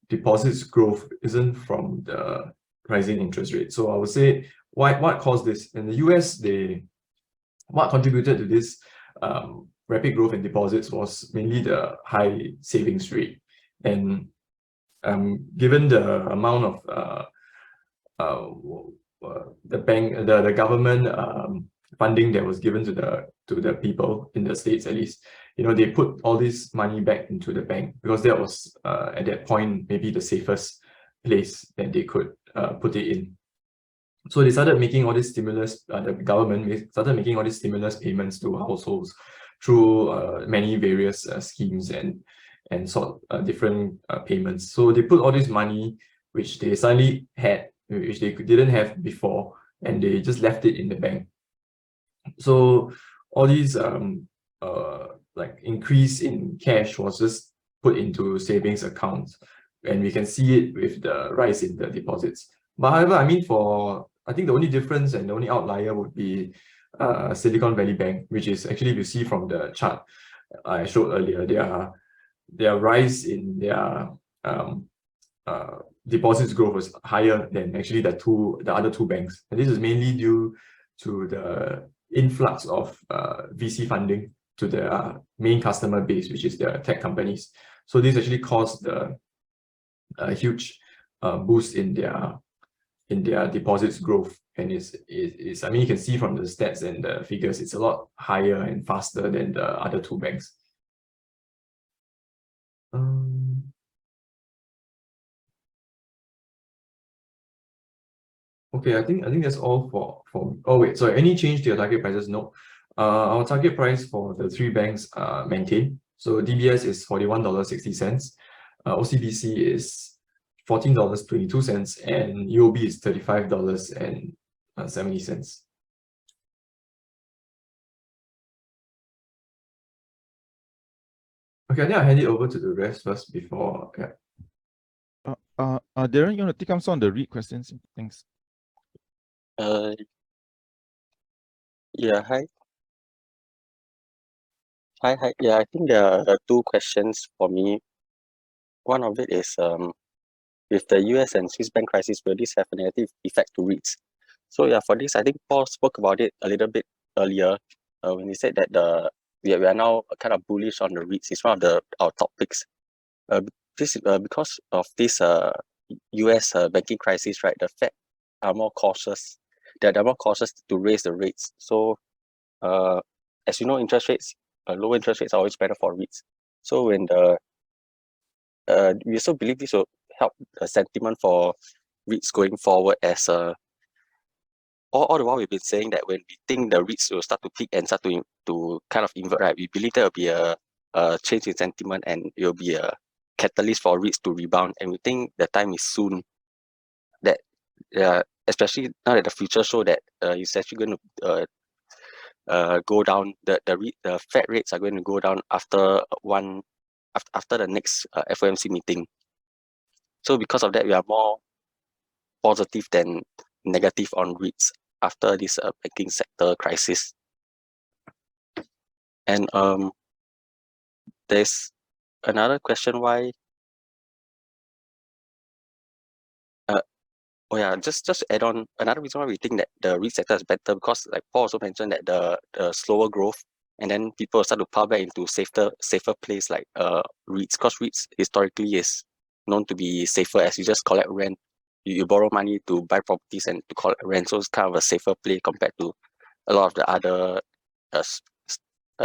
[SPEAKER 1] deposits growth isn't from the rising interest rate. So I would say what caused this in the US? What contributed to this rapid growth in deposits was mainly the high savings rate, and given the amount of the government funding that was given to the people in the States, at least, they put all this money back into the bank because that was at that point maybe the safest place that they could put it in. So they started making all these stimulus, the government started making all these stimulus payments to households through many various schemes and different payments. So they put all this money, which they suddenly had, which they didn't have before, and they just left it in the bank. So all these like increase in cash was just put into savings accounts, and we can see it with the rise in the deposits. But however, I mean, I think the only difference and the only outlier would be Silicon Valley Bank, which is actually, if you see from the chart I showed earlier, their rise in their deposits growth was higher than actually the other two banks, and this is mainly due to the influx of VC funding to their main customer base, which is their tech companies. So this actually caused a huge boost in their deposits growth, and is I mean, you can see from the stats and the figures, it's a lot higher and faster than the other two banks. Okay, I think that's all for oh wait, sorry, any change to your target prices? No. Our target price for the three banks maintained. So DBS is $41.60, OCBC is $14.22, and UOB is $35.70. Okay, I think I'll hand it over to the rest first before. Yeah.
[SPEAKER 5] Darren, you want to take us on the read questions? Thanks.
[SPEAKER 6] Yeah, hi. Hi. Yeah, I think there are two questions for me. One of it is with the US and Swiss bank crisis, will this have a negative effect to REITs? So yeah, for this, I think Paul spoke about it a little bit earlier when he said that we are now kind of bullish on the REITs. It's one of our top picks. Because of this US banking crisis, right? The Fed are more cautious. They're more cautious to raise the rates. So as you know, low interest rates are always better for REITs. So when we also believe this will help the sentiment for REITs going forward, as all the while we've been saying that when we think the REITs will start to peak and start to kind of invert, right? We believe there will be a change in sentiment, and it will be a catalyst for REITs to rebound. And we think the time is soon, that especially now that the futures show that it's actually going to go down. The Fed rates are going to go down after the next FOMC meeting. So because of that, we are more positive than negative on REITs after this banking sector crisis. And there's another question why. Oh yeah, just to add on, another reason why we think that the REIT sector is better, because like Paul also mentioned that the slower growth, and then people start to pile back into safer place like REITs, because REITs historically is known to be safer, as you just collect rent. You borrow money to buy properties and to collect rent, so it's kind of a safer play compared to a lot of the other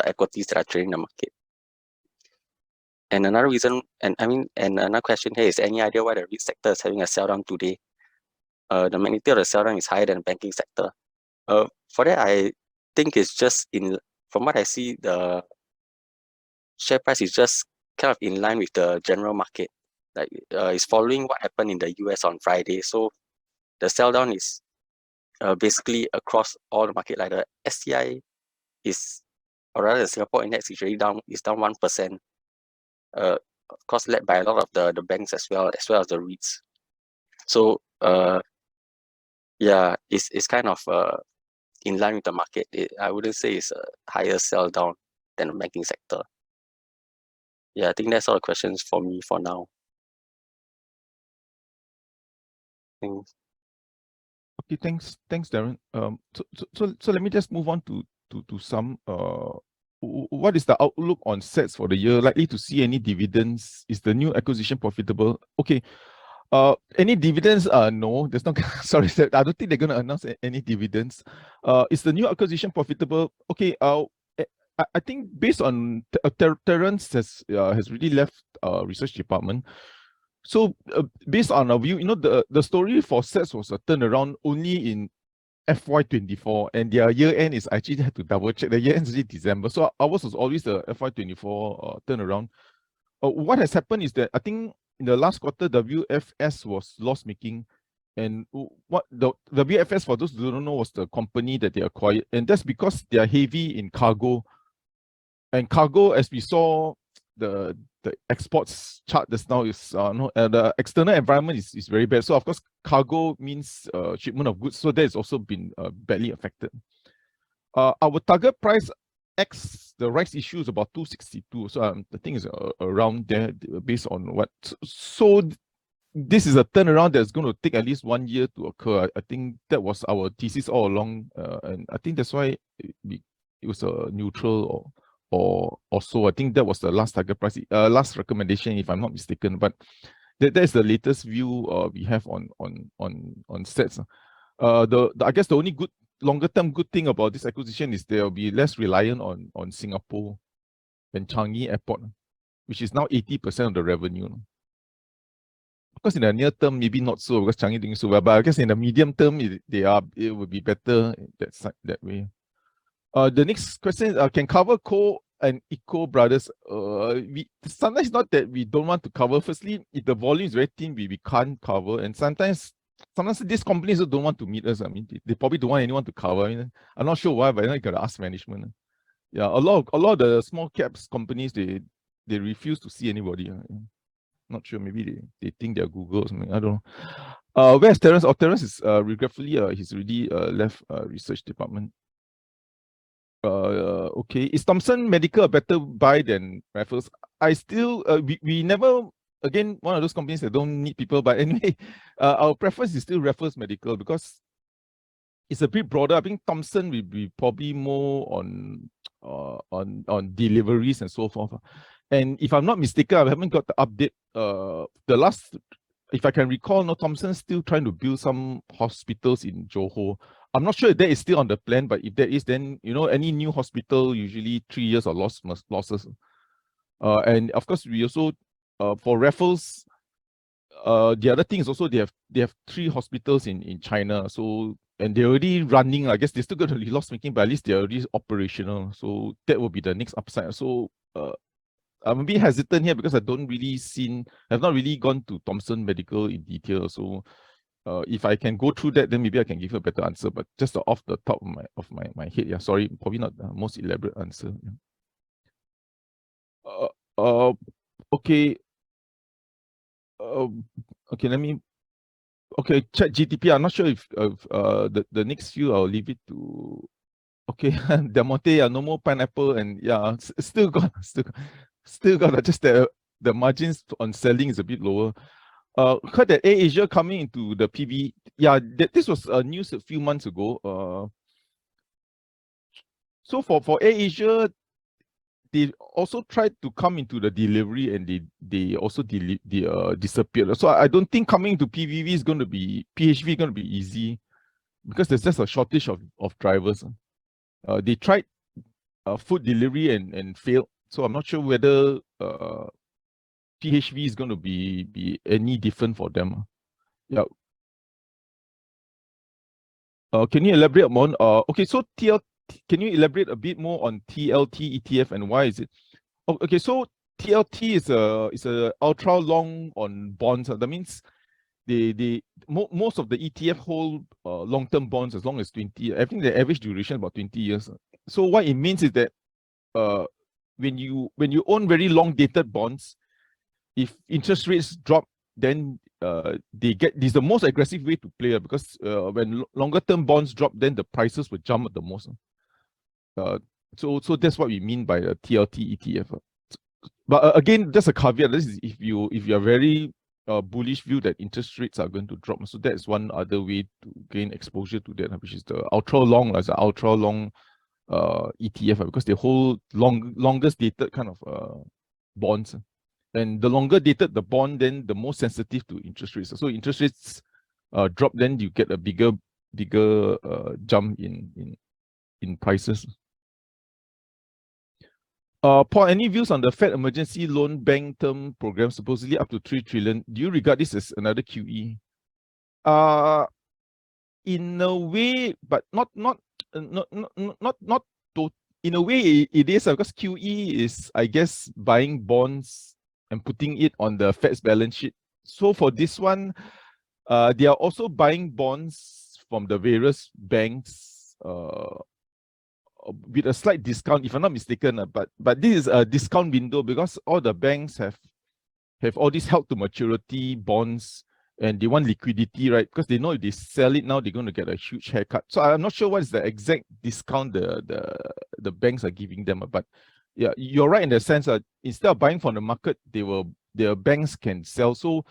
[SPEAKER 6] equities that are trading in the market. And another reason, and another question here is, any idea why the REIT sector is having a sell down today? The magnitude of the sell down is higher than the banking sector. For that, I think it's just from what I see, the share price is just kind of in line with the general market. Like it's following what happened in the US on Friday. So the sell down is basically across all the market, like the STI is, or rather the Singapore index is really down 1%. Of course, led by a lot of the banks as well as the REITs. So yeah, it's kind of in line with the market. I wouldn't say it's a higher sell down than the banking sector. Yeah, I think that's all the questions for me for now. Thanks.
[SPEAKER 5] Okay, thanks, Darren. So let me just move on to some what is the outlook on sets for the year? Likely to see any dividends? Is the new acquisition profitable? Okay. Any dividends? No, there's no. Sorry, I don't think they're going to announce any dividends. Is the new acquisition profitable? Okay. I think based on Terence has really left research department. So based on our view, the story for sets was a turnaround only in FY24, and their year end is actually had to double check. The year end is December, so ours was always the FY24 turnaround. What has happened is that I think in the last quarter, WFS was loss-making, and what the WFS, for those who don't know, was the company that they acquired, and that's because they are heavy in cargo. And cargo, as we saw, the exports chart just now is the external environment is very bad. So of course, cargo means shipment of goods. So that has also been badly affected. Our target price X the rights issue is about 262. So I think it's around there based on what. So this is a turnaround that's going to take at least 1 year to occur. I think that was our thesis all along, and I think that's why it was a neutral or so. I think that was the last target price, last recommendation, if I'm not mistaken. But that is the latest view we have on sets. I guess the only good longer term good thing about this acquisition is they'll be less reliant on Singapore and Changi Airport, which is now 80% of the revenue. Of course, in the near term, maybe not so because Changi doing so well. But I guess in the medium term, it would be better that way. The next question is, can cover Co and Eco Brothers? Sometimes not that we don't want to cover. Firstly, if the volume is very thin, we can't cover. And sometimes these companies don't want to meet us. I mean, they probably don't want anyone to cover. I mean, I'm not sure why, but you gotta ask management. Yeah, a lot of the small caps companies, they refuse to see anybody. Not sure, maybe they think they're Google or something. I don't know. Where's Terence? Terence is regretfully he's already left research department. Okay, is Thomson Medical a better buy than Raffles? I still we never, again, one of those companies that don't need people, but anyway, our preference is still Raffles Medical because it's a bit broader. I think Thomson will be probably more on deliveries and so forth. And if I'm not mistaken, I haven't got the update. The last, if I can recall, Thomson's still trying to build some hospitals in Johor. I'm not sure if that is still on the plan, but if that is, then any new hospital usually 3 years of losses. And of course, we also for Raffles, the other thing is also they have 3 hospitals in China. So and they're already running. I guess they're still going to be loss making, but at least they're already operational. So that will be the next upside. So I'm a bit hesitant here because I've not really gone to Thomson Medical in detail. So if I can go through that, then maybe I can give you a better answer. But just off the top of my head, yeah, sorry, probably not the most elaborate answer. Yeah. Okay. Okay, let me. Okay, chat GTP. I'm not sure if the next few I'll leave it to. Okay, Del Monte, no more pineapple, and yeah, still got just the margins on selling is a bit lower. Heard that AirAsia coming into the PV. Yeah, this was news a few months ago. So for AirAsia, they also tried to come into the delivery and they also disappeared. So I don't think coming to PHV is going to be easy because there's just a shortage of drivers. They tried food delivery and failed. So I'm not sure whether PHV is going to be any different for them. Yeah. Can you elaborate more? Okay, so can you elaborate a bit more on TLT ETF and why is it? Okay, so TLT is a ultra long on bonds. That means most of the ETF hold long-term bonds as long as 20. I think the average duration about 20 years. So what it means is that when you own very long-dated bonds, if interest rates drop, then this is the most aggressive way to play because when longer-term bonds drop, then the prices will jump the most. So that's what we mean by the TLT ETF. But again, just a caveat. This is if you are very bullish view that interest rates are going to drop. So that's one other way to gain exposure to that, which is the ultra long, as an ultra long ETF, because they hold longest dated kind of bonds. And the longer dated the bond, then the more sensitive to interest rates. So interest rates drop, then you get a bigger jump in prices. Paul, any views on the Fed Emergency Loan Bank Term Program, supposedly up to 3 trillion? Do you regard this as another QE? In a way, but not in a way it is, because QE is, I guess, buying bonds and putting it on the Fed's balance sheet. So for this one, they are also buying bonds from the various banks with a slight discount, if I'm not mistaken. But this is a discount window because all the banks have all these held to maturity bonds and they want liquidity, right? Because they know if they sell it now, they're going to get a huge haircut. So I'm not sure what is the exact discount the banks are giving them. But yeah, you're right in the sense that instead of buying from the market, their banks can sell. So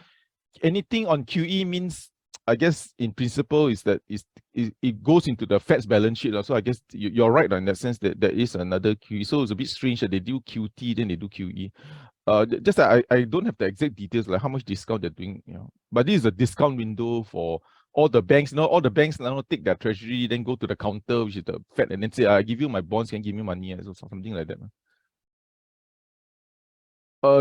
[SPEAKER 5] anything on QE means, I guess, in principle, is that it goes into the Fed's balance sheet. So I guess you're right in that sense that there is another QE. So it's a bit strange that they do QT, then they do QE. Just that I don't have the exact details, like how much discount they're doing, But this is a discount window for all the banks. All the banks now take their treasury, then go to the counter, which is the Fed, and then say, I give you my bonds, can you give me money, so something like that.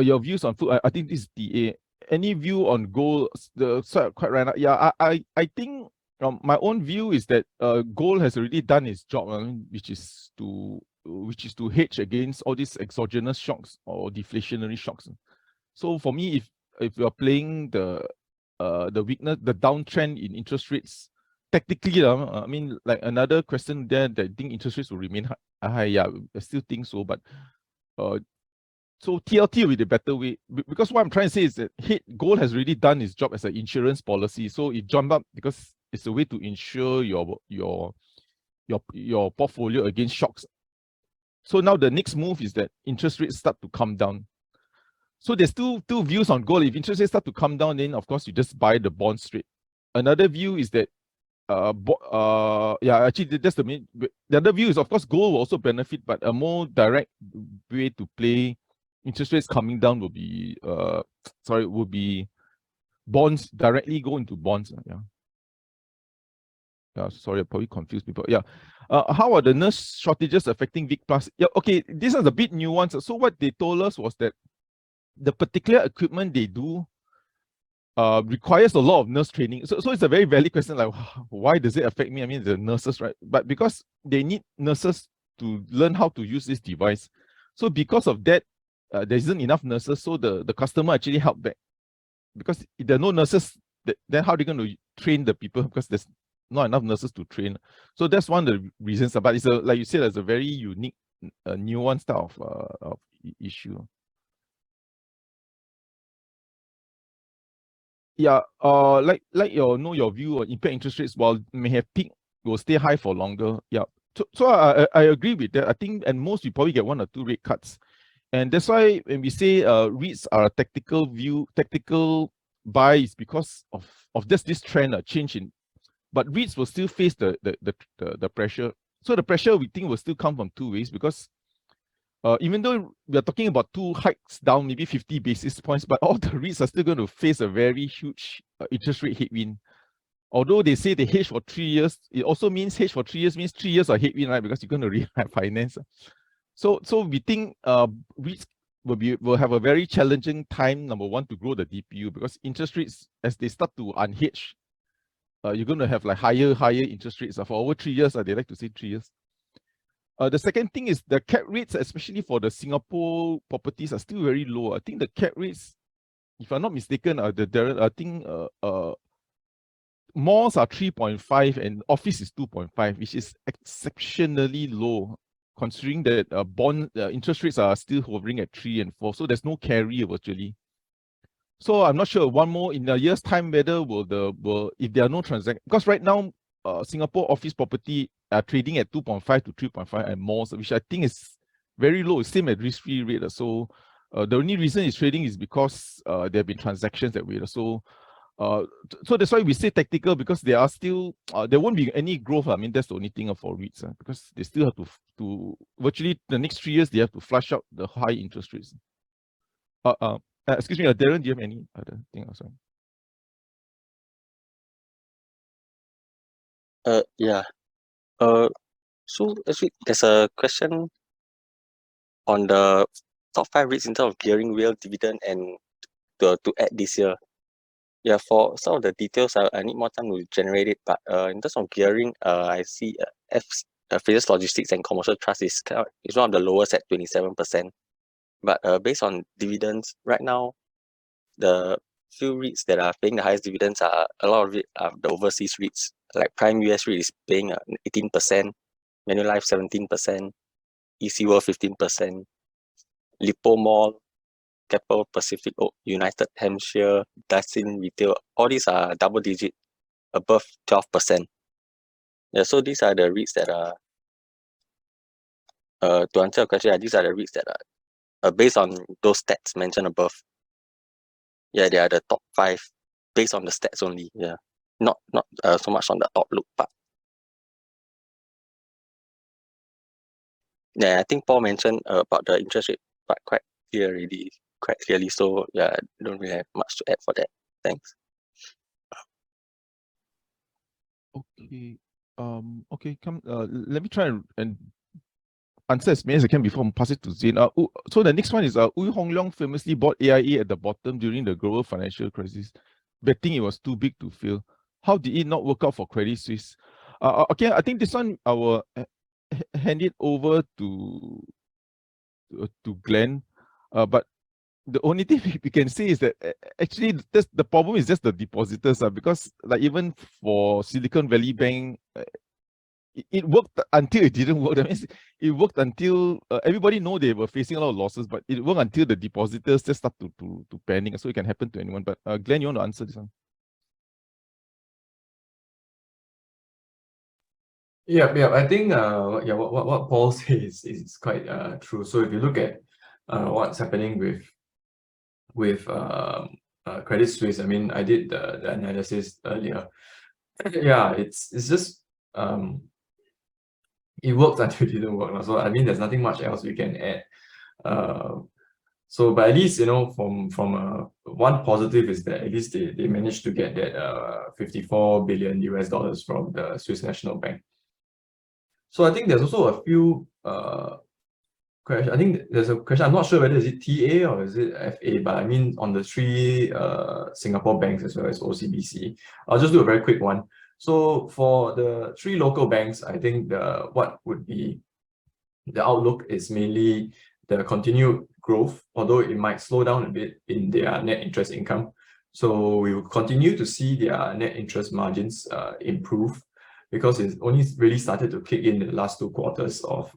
[SPEAKER 5] Your views on food, I think this is DA. Any view on gold? Quite right now. Yeah, I think my own view is that gold has already done its job, which is to hedge against all these exogenous shocks or deflationary shocks. So for me, if you're playing the weakness, the downtrend in interest rates, technically, I mean, like another question there, that I think interest rates will remain high. Yeah, I still think so, but so TLT will be the better way, because what I'm trying to say is that gold has already done its job as an insurance policy. So it jumped up because it's a way to insure your portfolio against shocks. So now the next move is that interest rates start to come down. So there's two views on gold. If interest rates start to come down, then of course you just buy the bond straight. Another view is that actually that's the main. The other view is, of course, gold will also benefit, but a more direct way to play interest rates coming down will be bonds, directly go into bonds. Sorry, I probably confused people. How are the nurse shortages affecting Vicplas? Yeah, okay, this is a bit nuanced. So what they told us was that the particular equipment they do requires a lot of nurse training. So it's a very valid question, like, why does it affect me? I mean, the nurses, right? But because they need nurses to learn how to use this device. So because of that, there isn't enough nurses, so the customer actually held back. Because if there are no nurses, then how are they going to train the people? Because there's not enough nurses to train. So that's one of the reasons. But it's like you said, it's a very unique, nuanced type of issue. Yeah, like your view on impact interest rates, while may have peaked, will stay high for longer. Yeah. So I agree with that. I think, and most we probably get 1 or 2 rate cuts. And that's why when we say REITs are a tactical buy, is because of this trend, a change in, but REITs will still face the pressure. So the pressure, we think, will still come from 2 ways, because even though we are talking about 2 hikes down, maybe 50 basis points, but all the REITs are still going to face a very huge interest rate headwind. Although they say they hedge for 3 years, it also means hedge for 3 years means 3 years are headwind, right? Because you're going to refinance. So we think REITs will have a very challenging time, number one, to grow the DPU, because interest rates, as they start to unhedge, you're going to have like higher interest rates for over 3 years. They like to say 3 years. The second thing is the cap rates, especially for the Singapore properties, are still very low. I think the cap rates if I'm not mistaken, Darren, I think malls are 3.5 and office is 2.5, which is exceptionally low, considering that bond interest rates are still hovering at 3 and 4. So there's no carry virtually. So I'm not sure one more in a year's time whether will if there are no transactions, because right now Singapore office property are trading at 2.5 to 3.5 and malls, which I think is very low, same as risk-free rate. So the only reason it's trading is because there have been transactions that way. So that's why we say tactical, because there are still there won't be any growth. I mean, that's the only thing for REITs, because they still have to virtually the next 3 years they have to flush out the high interest rates. Excuse me, Darren, do you have any other thing also?
[SPEAKER 6] Yeah. So actually, there's a question on the top 5 REITs in terms of gearing, real dividend, and to add this year. Yeah, for some of the details, I need more time to generate it. But in terms of gearing, I see Phillip Logistics and Commercial Trust is one of the lowest at 27%. But based on dividends, right now, the few REITs that are paying the highest dividends are a lot of it are the overseas REITs. Like Prime US REIT is paying 18%, Manulife 17%, EC World 15%, Lipo Mall, Keppel Pacific, United Hampshire, Dyson Retail, all these are double digit, above 12%. Yeah, so these are the REITs that are, to answer your question, these are the REITs that are based on those stats mentioned above. Yeah, they are the top 5 based on the stats only. Yeah, not so much on the outlook part. Yeah, I think Paul mentioned about the interest rate part quite clearly. So yeah, I don't really have much to add for that. Thanks.
[SPEAKER 5] Okay. Okay, let me try and answer as many as I can before I pass it to Zain. So the next one is Ooi Hong Leong famously bought AIA at the bottom during the global financial crisis, betting it was too big to fail. How did it not work out for Credit Suisse? Okay, I think this one I will hand it over to Glenn. But the only thing we can say is that actually the problem is just the depositors, because like even for Silicon Valley Bank, it worked until it didn't work. That means it worked until everybody know they were facing a lot of losses, but it worked until the depositors just start to panic. So it can happen to anyone. But Glenn, you want to answer this one?
[SPEAKER 1] Yeah. I think what Paul says is quite true. So if you look at what's happening with Credit Suisse, I mean, I did the analysis earlier. Yeah, it's just it worked until it didn't work. So I mean, there's nothing much else we can add. So but at least, you know, from one positive is that at least they managed to get that $54 billion from the Swiss National Bank. So I think there's also a few question. I think there's a question. I'm not sure whether is it TA or is it FA, but I mean on the 3 Singapore banks as well as OCBC. I'll just do a very quick one. So for the 3 local banks, I think what would be the outlook is mainly the continued growth, although it might slow down a bit in their net interest income. So we will continue to see their net interest margins improve, because it's only really started to kick in the last 2 quarters of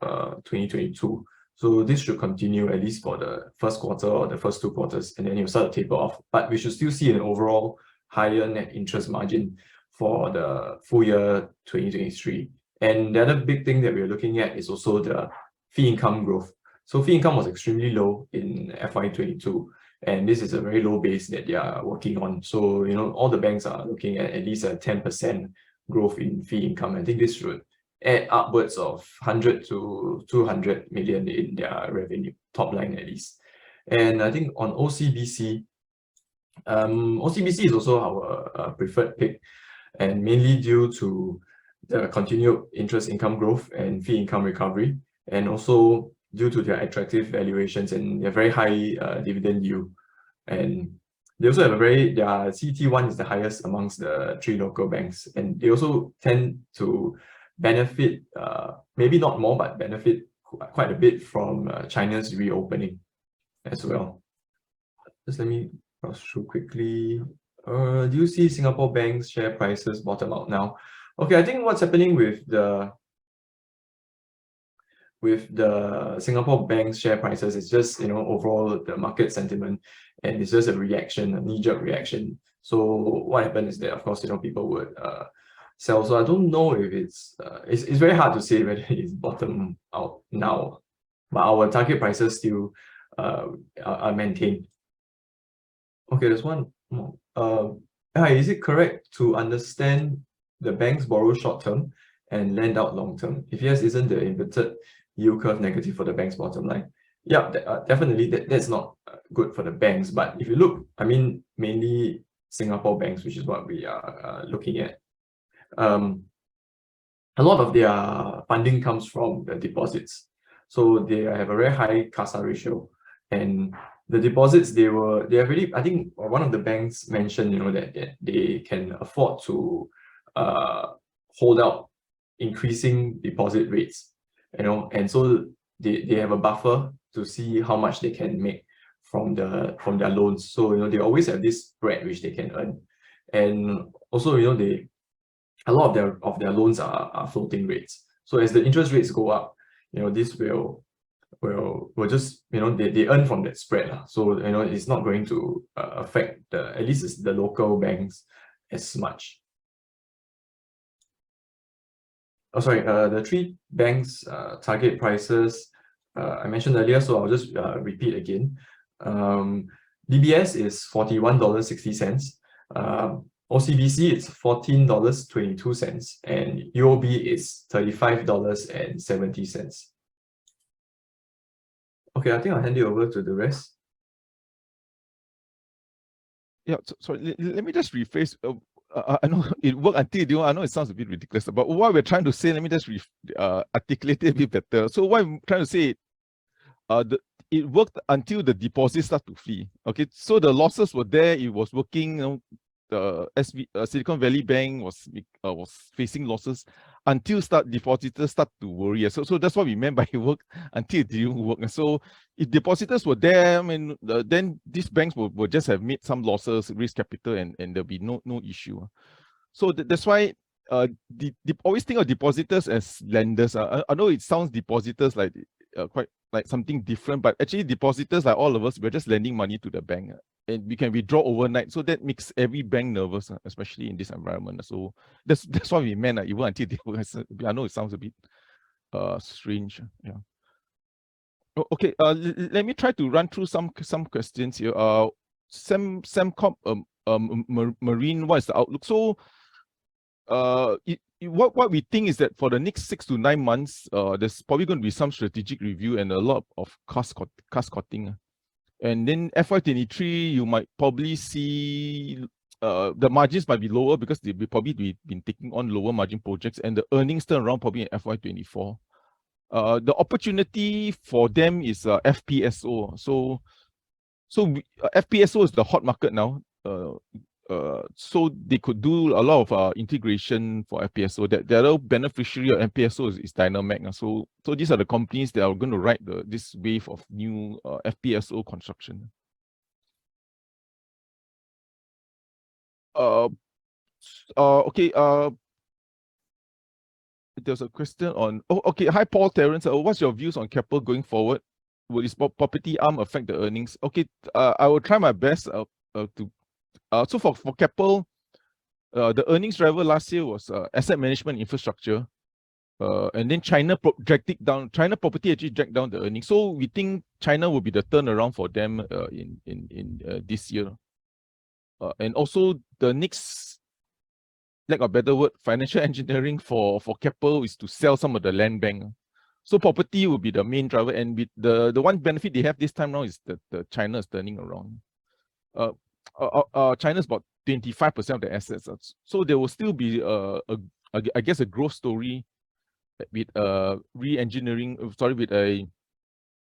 [SPEAKER 1] 2022. So this should continue at least for the first quarter or the first 2 quarters, and then you'll start to taper off. But we should still see an overall higher net interest margin for the full year 2023. And the other big thing that we're looking at is also the fee income growth. So fee income was extremely low in FY22, and this is a very low base that they are working on. So, you know, all the banks are looking at least a 10% growth in fee income. I think this should add upwards of 100 to 200 million in their revenue, top line at least. And I think on OCBC, OCBC is also our preferred pick, and mainly due to the continued interest income growth and fee income recovery, and also due to their attractive valuations and their very high dividend yield. And they also have their CET1 is the highest amongst the 3 local banks, and they also tend to benefit, maybe not more, but benefit quite a bit from China's reopening as well. Just let me browse through quickly. Do you see Singapore banks share prices bottom out now? Okay, I think what's happening with the Singapore banks share prices is just, you know, overall the market sentiment, and it's just a reaction, a knee-jerk reaction. So what happened is that, of course, you know, people would sell. So I don't know if it's very hard to say whether it's bottom out now, but our target prices still are maintained. Okay, there's one more. Hi, is it correct to understand the banks borrow short term and lend out long term? If yes, isn't the inverted yield curve negative for the bank's bottom line? Yeah, definitely that's not good for the banks. But if you look, I mean, mainly Singapore banks, which is what we are looking at, a lot of their funding comes from the deposits. So they have a very high CASA ratio, and the deposits they have really, I think one of the banks mentioned, you know, that they can afford to hold out increasing deposit rates, you know, and so they have a buffer to see how much they can make from their loans. So, you know, they always have this spread which they can earn, and also, you know, a lot of their loans are floating rates. So as the interest rates go up, you know, this will just, you know, they earn from that spread. So, you know, it's not going to affect at least the local banks as much. Oh, sorry, the three banks target prices I mentioned earlier, so I'll just repeat again. DBS is $41.60. OCBC is $14.22, and UOB is $35.70. Okay, I think I'll hand it over to the rest.
[SPEAKER 5] Yeah, sorry, let me just rephrase. I know it worked until I know it sounds a bit ridiculous, but what we're trying to say, let me just articulate it a bit better. So what I'm trying to say, it worked until the deposits start to flee. Okay, so the losses were there. It was working. You know, the Silicon Valley Bank was facing losses until depositors start to worry. So that's what we meant by it worked until it didn't work. So if depositors were there, I mean, then these banks will just have made some losses, raise capital, and there'll be no issue. So that's why always think of depositors as lenders. I know it sounds depositors like quite like something different, but actually depositors, like all of us, we're just lending money to the bank, and we can withdraw overnight. So that makes every bank nervous, especially in this environment. So that's what we meant, even until I know it sounds a bit strange. Yeah. Okay, let me try to run through some questions here. Semcom Marine, what is the outlook? So what we think is that for the next 6 to 9 months, there's probably going to be some strategic review and a lot of cost cutting. And then FY23, you might probably see the margins might be lower because they've probably been taking on lower margin projects, and the earnings turn around probably in FY24. The opportunity for them is FPSO. So FPSO is the hot market now. So they could do a lot of integration for FPSO. The other beneficiary of FPSO is Dynamac. So these are the companies that are going to ride this wave of new FPSO construction. Okay. There's a question on. Oh, okay. Hi, Paul Terrence. What's your views on Keppel going forward? Will this property arm affect the earnings? Okay. I will try my best to. So for Keppel, the earnings driver last year was asset management infrastructure, and then China dragged it down. China property actually dragged down the earnings. So we think China will be the turnaround for them in this year. And also the next, lack of better word, financial engineering for Keppel is to sell some of the land bank. So property will be the main driver, and with the one benefit they have this time now is that China is turning around. China's about 25% of the assets. So there will still be I guess a growth story with re-engineering, with a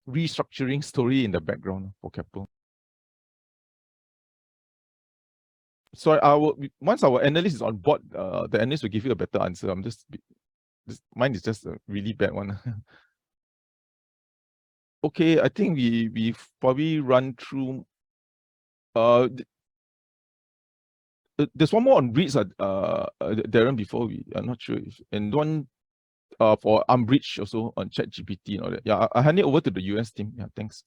[SPEAKER 5] restructuring story in the background for Keppel. So once our analyst is on board, the analyst will give you a better answer. Mine is just a really bad one. Okay, I think we've probably run through. there's one more on REITs, Darren, before we, I'm not sure if, and one for Umbridge also on ChatGPT and all that. Yeah, I'll hand it over to the US team. Yeah, thanks.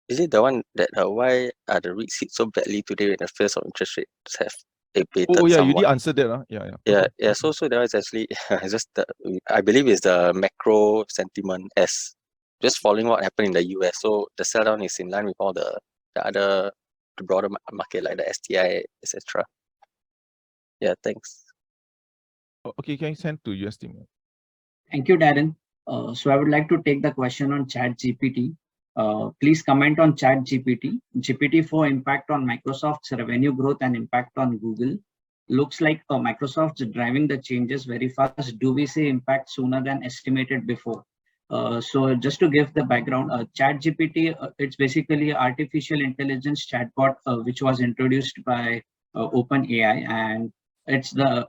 [SPEAKER 6] Is it the one that why are the REITs hit so badly today when the fears of interest rates have abated
[SPEAKER 5] Oh yeah, you
[SPEAKER 6] somewhat?
[SPEAKER 5] did answer that. Yeah.
[SPEAKER 6] Yeah. So that was actually just I believe it's the macro sentiment as just following what happened in the US. So the sell down is in line with all the other the broader market like the STI, etc. Yeah, thanks.
[SPEAKER 5] Okay, can you send to US team?
[SPEAKER 3] Thank you, Darren. So I would like to take the question on ChatGPT. Please comment on ChatGPT. GPT-4 impact on Microsoft's revenue growth and impact on Google. Looks like Microsoft's driving the changes very fast. Do we see impact sooner than estimated before? So just to give the background, ChatGPT, it's basically artificial intelligence chatbot, which was introduced by OpenAI, and it's the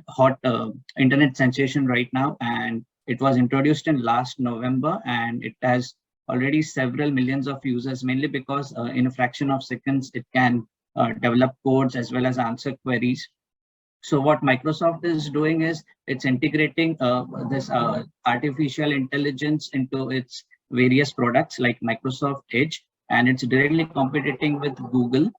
[SPEAKER 3] hot internet sensation right now. And it was introduced in last November, and it has already several millions of users, mainly because in a fraction of seconds, it can develop codes as well as answer queries. So what Microsoft is doing is it's integrating this artificial intelligence into its various products like Microsoft Edge, and it's directly competing with Google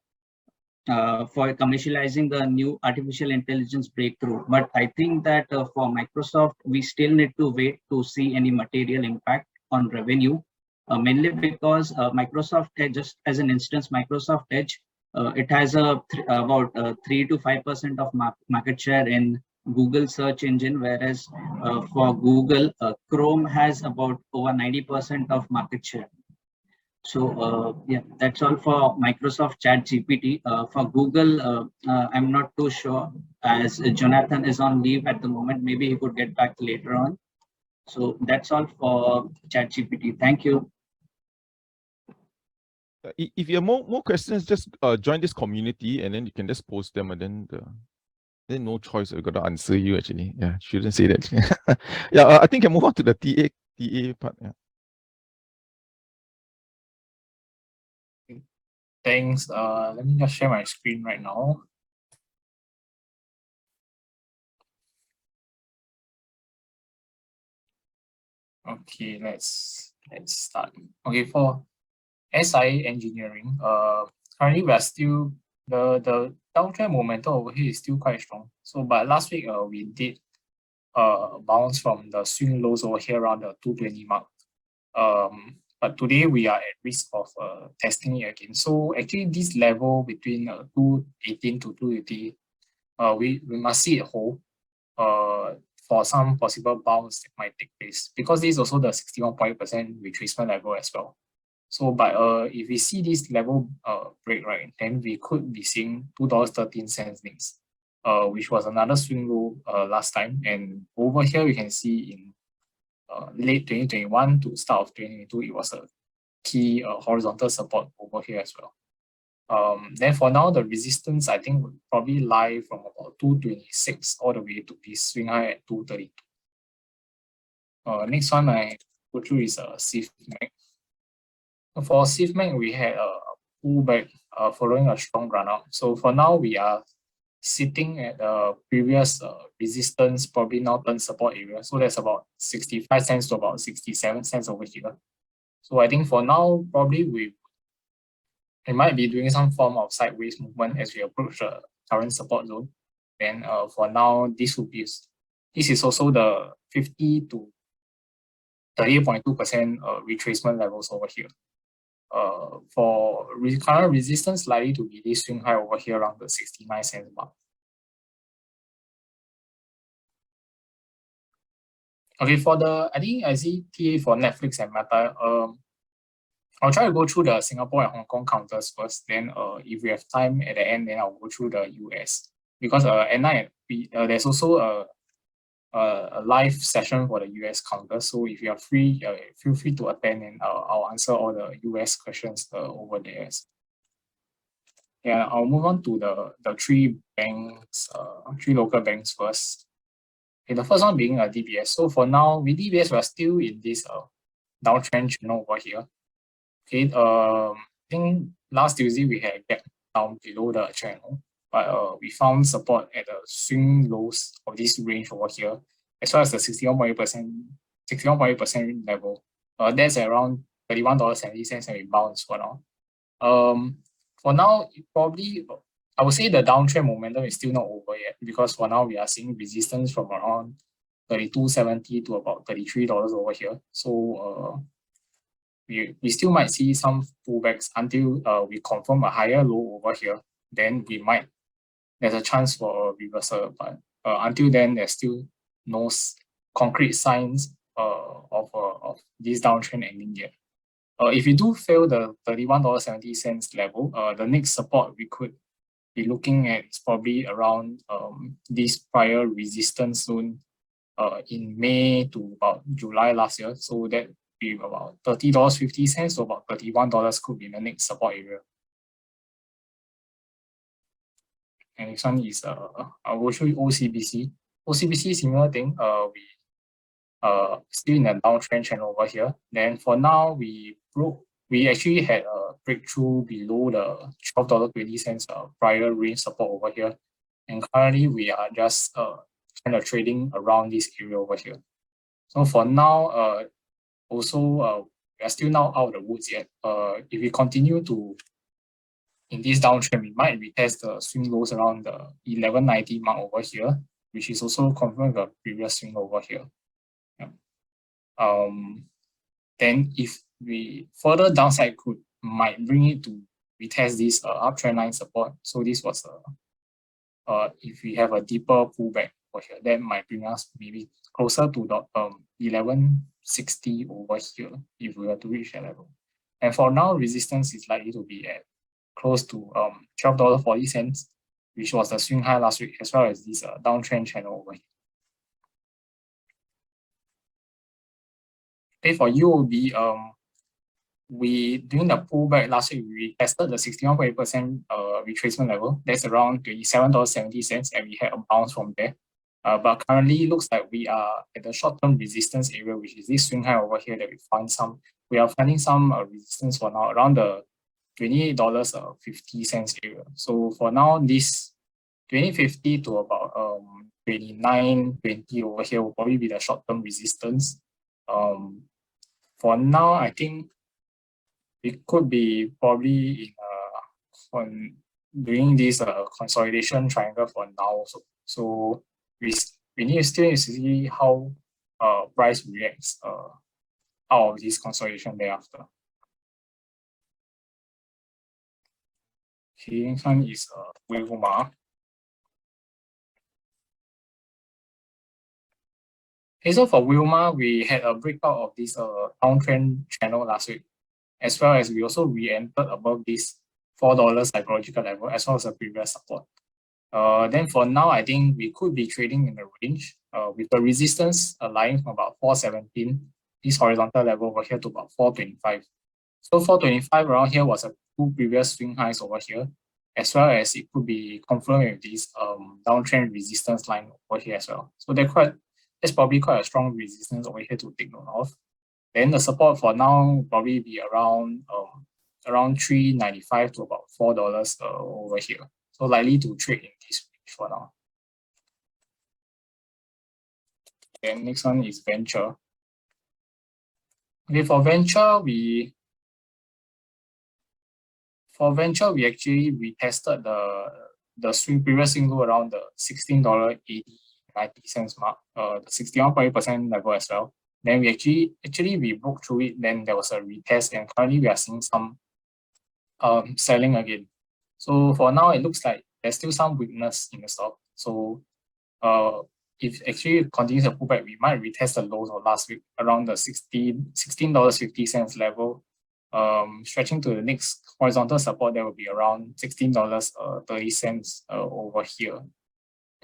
[SPEAKER 3] for commercializing the new artificial intelligence breakthrough. But I think that for Microsoft, we still need to wait to see any material impact on revenue, mainly because Microsoft Edge, just as an instance, Microsoft Edge, it has about 3 to 5% of market share in Google search engine, whereas for Google, Chrome has about over 90% of market share. So yeah, that's all for Microsoft ChatGPT. For Google, I'm not too sure, as Jonathan is on leave at the moment. Maybe he could get back later on. So that's all for ChatGPT. Thank you.
[SPEAKER 5] If you have more questions, just join this community and then you can just post them, and then no choice. We've got to answer you actually. Yeah, shouldn't say that. Yeah, I think I move on to the TA part. Yeah.
[SPEAKER 4] Thanks. Let me just share my screen right now. Okay, let's start. Okay, for SI engineering, currently we are still the downtrend momentum over here is still quite strong. So but last week we did bounce from the swing lows over here around the 220 mark. But today we are at risk of testing it again. So actually this level between 218 to 280, we must see it hold for some possible bounce that might take place, because this is also the 61% retracement level as well. So but if we see this level break, right, then we could be seeing $2.13 next, which was another swing low last time. And over here we can see in late 2021 to start of 2022, it was a key horizontal support over here as well. Then for now, the resistance I think would probably lie from about 226 all the way to this swing high at 232. Next one I go through is CIFMAC. For CIFMAC, we had a pullback following a strong run up. So for now, we are sitting at previous resistance, probably now turn support area. So that's about 65 cents to about 67 cents over here. So I think for now, probably we might be doing some form of sideways movement as we approach the current support zone. Then for now, this is also the 50 to 38.2% retracement levels over here. For current resistance, likely to be this swing high over here around the 69 cents mark. Okay, for I think I see TA for Netflix and Meta. I'll try to go through the Singapore and Hong Kong counters first. Then if we have time at the end, then I'll go through the US. Because at night, there's also a live session for the US counter. So if you are free, feel free to attend, and I'll answer all the US questions over there. Yeah, I'll move on to the three banks, three local banks first. Okay, the first one being DBS. So for now, with DBS, we're still in this downtrend channel over here. Okay, I think last Tuesday we had a gap down below the channel, but we found support at the swing lows of this range over here, as well as the 61.8% level. That's around $31.70 and it bounced for now. For now, probably I would say the downtrend momentum is still not over yet, because for now we are seeing resistance from around $32.70 to about $33 over here. So we still might see some pullbacks until we confirm a higher low over here. Then there's a chance for a reversal, but until then there's still no concrete signs of this downtrend ending yet. If we do fail the $31.70 level, the next support we could be looking at is probably around this prior resistance zone in May to about July last year. So that be about $30.50 to about $31 could be the next support area. And next one is I will show you OCBC. OCBC, similar thing. We still in a downtrend channel over here. Then for now, we actually had a breakthrough below the $12.20 prior range support over here. And currently we are just kind of trading around this area over here. So for now, also we are still not out of the woods yet. If we continue to in this downtrend, we might retest the swing lows around the 1190 mark over here, which is also confirmed the previous swing over here. Yeah. Then if we further downside might bring it to retest this uptrend line support. So this was if we have a deeper pullback over here, that might bring us maybe closer to the 1160 over here if we were to reach that level. And for now, resistance is likely to be at close to $12.40, which was the swing high last week, as well as this downtrend channel over here. Okay, for UOB, during the pullback last week, we tested the 61.8% retracement level. That's around $27.70, and we had a bounce from there. But currently, it looks like we are at the short-term resistance area, which is this swing high over here that we are finding some resistance for now around the $28.50 area. So for now, this 2050 to about 29.20 over here will probably be the short-term resistance. For now, I think it could be probably doing this consolidation triangle for now. So we need to still see how price reacts out of this consolidation thereafter. Okay, next one is Wilma. Okay, so for Wilma, we had a breakout of this downtrend channel last week, as well as we also re-entered above this $4 psychological level, as well as the previous support. Then for now, I think we could be trading in the range with the resistance lying from about 417, this horizontal level over here, to about 425. So 425 around here was a two previous swing highs over here, as well as it could be confirmed with this downtrend resistance line over here as well. So there's probably quite a strong resistance over here to take note of. Then the support for now will probably be around $3.95 to about $4 over here. So likely to trade in this range for now. Then next one is Venture. Okay, for Venture, we actually retested the previous swing low around the $16.80-90 mark, the 61.8% level as well. Then we we broke through it. Then there was a retest, and currently we are seeing some selling again. So for now, it looks like there's still some weakness in the stock. So if actually it continues to pull back, we might retest the lows of last week around the $16.50 level. Stretching to the next horizontal support, that will be around $16.30 over here.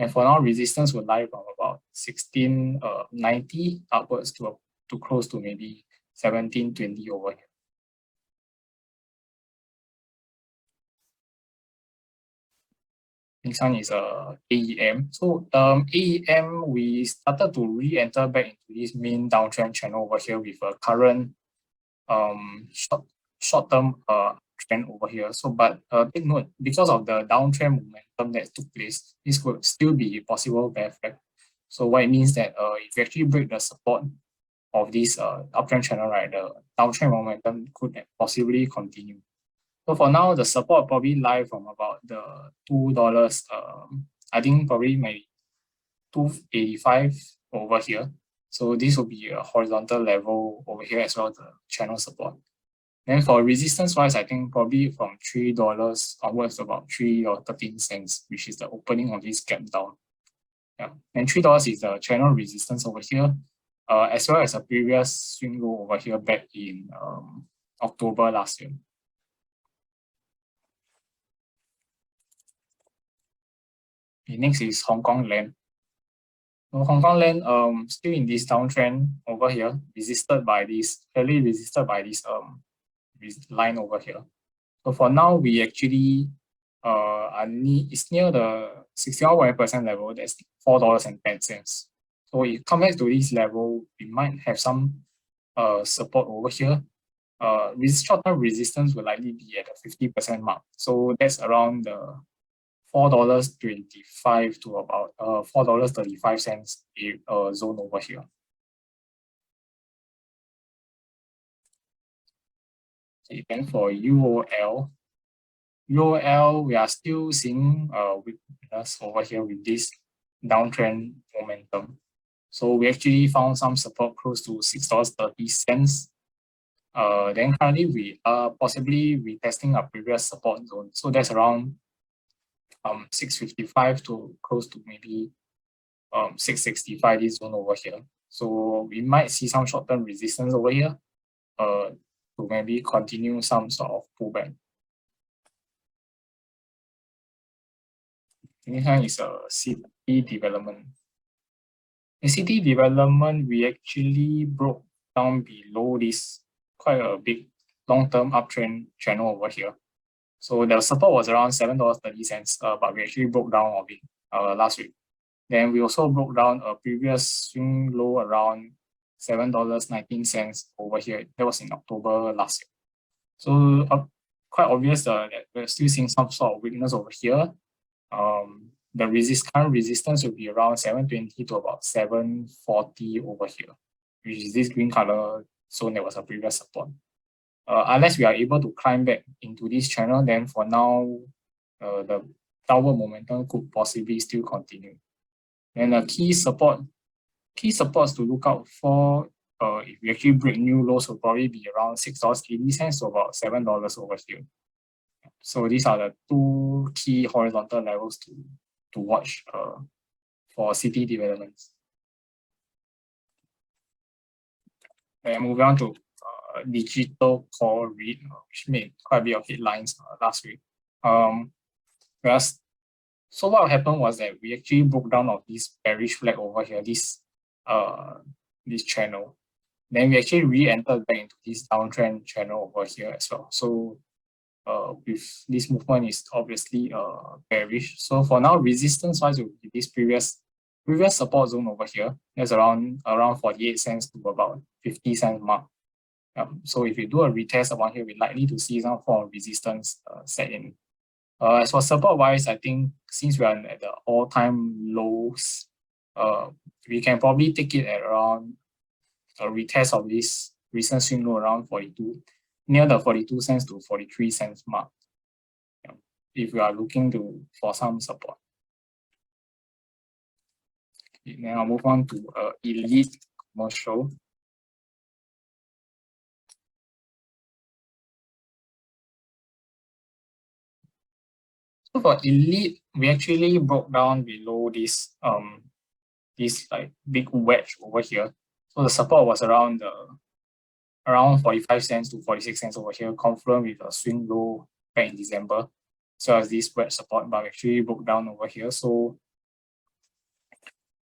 [SPEAKER 4] And for now, resistance will lie from about $16.90 upwards to close to maybe $17.20 over here. Next one is AEM. So AEM, we started to re-enter back into this main downtrend channel over here with a current short-term trend over here. So, but take note, because of the downtrend momentum that took place, this could still be a possible bear flag. So what it means that if you actually break the support of this uptrend channel, right, the downtrend momentum could possibly continue. So for now, the support probably lie from about the $2. I think probably maybe 285 over here. So this will be a horizontal level over here as well, the channel support. Then for resistance wise, I think probably from $3 onwards to about $3.13, which is the opening of this gap down. Yeah, and $3 is the channel resistance over here, as well as a previous swing low over here back in October last year. Okay, next is Hong Kong Land. So Hong Kong Land still in this downtrend over here, fairly resisted by this line over here. So for now, we actually it's near the 61% level. That's $4.10. So if it comes back to this level, we might have some support over here. Short-term resistance will likely be at the 50% mark. So that's around the $4.25 to about $4.35 zone over here. Okay, then for UOL, we are still seeing weakness over here with this downtrend momentum. So we actually found some support close to $6.30. Then currently we are possibly retesting our previous support zone. So that's around 655 to close to maybe 665, this zone over here. So we might see some short-term resistance over here to maybe continue some sort of pullback. Next one is city development. In city development, we actually broke down below this quite a big long-term uptrend channel over here. So the support was around $7.30, but we actually broke down of it last week. Then we also broke down a previous swing low around $7.19 over here. That was in October last year. So quite obvious that we're still seeing some sort of weakness over here. The current resistance will be around 720 to about 740 over here, which is this green color zone that was a previous support. Unless we are able to climb back into this channel, then for now, the downward momentum could possibly still continue. And the key supports to look out for, if we actually break new lows, will probably be around $6.80 to about $7 over here. So these are the two key horizontal levels to watch for city developments. And moving on to digital core REIT, which made quite a bit of headlines last week. So what happened was that we actually broke down of this bearish flag over here, this channel. Then we actually re-entered back into this downtrend channel over here as well. So with this movement is obviously bearish. So for now, resistance wise will be this previous support zone over here. That's around 48 cents to about 50 cents mark. So if you do a retest around here, we're likely to see some form of resistance set in. As for support wise, I think since we are at the all-time lows, we can probably take it at around a retest of this recent swing low around 42, near the 42 cents to 43 cents mark, if we are looking for some support. Okay, then I'll move on to Elite Commercial. So for Elite, we actually broke down below this like big wedge over here. So the support was around 45 cents to 46 cents over here, confluent with a swing low back in December. So as this wedge support, but actually broke down over here. So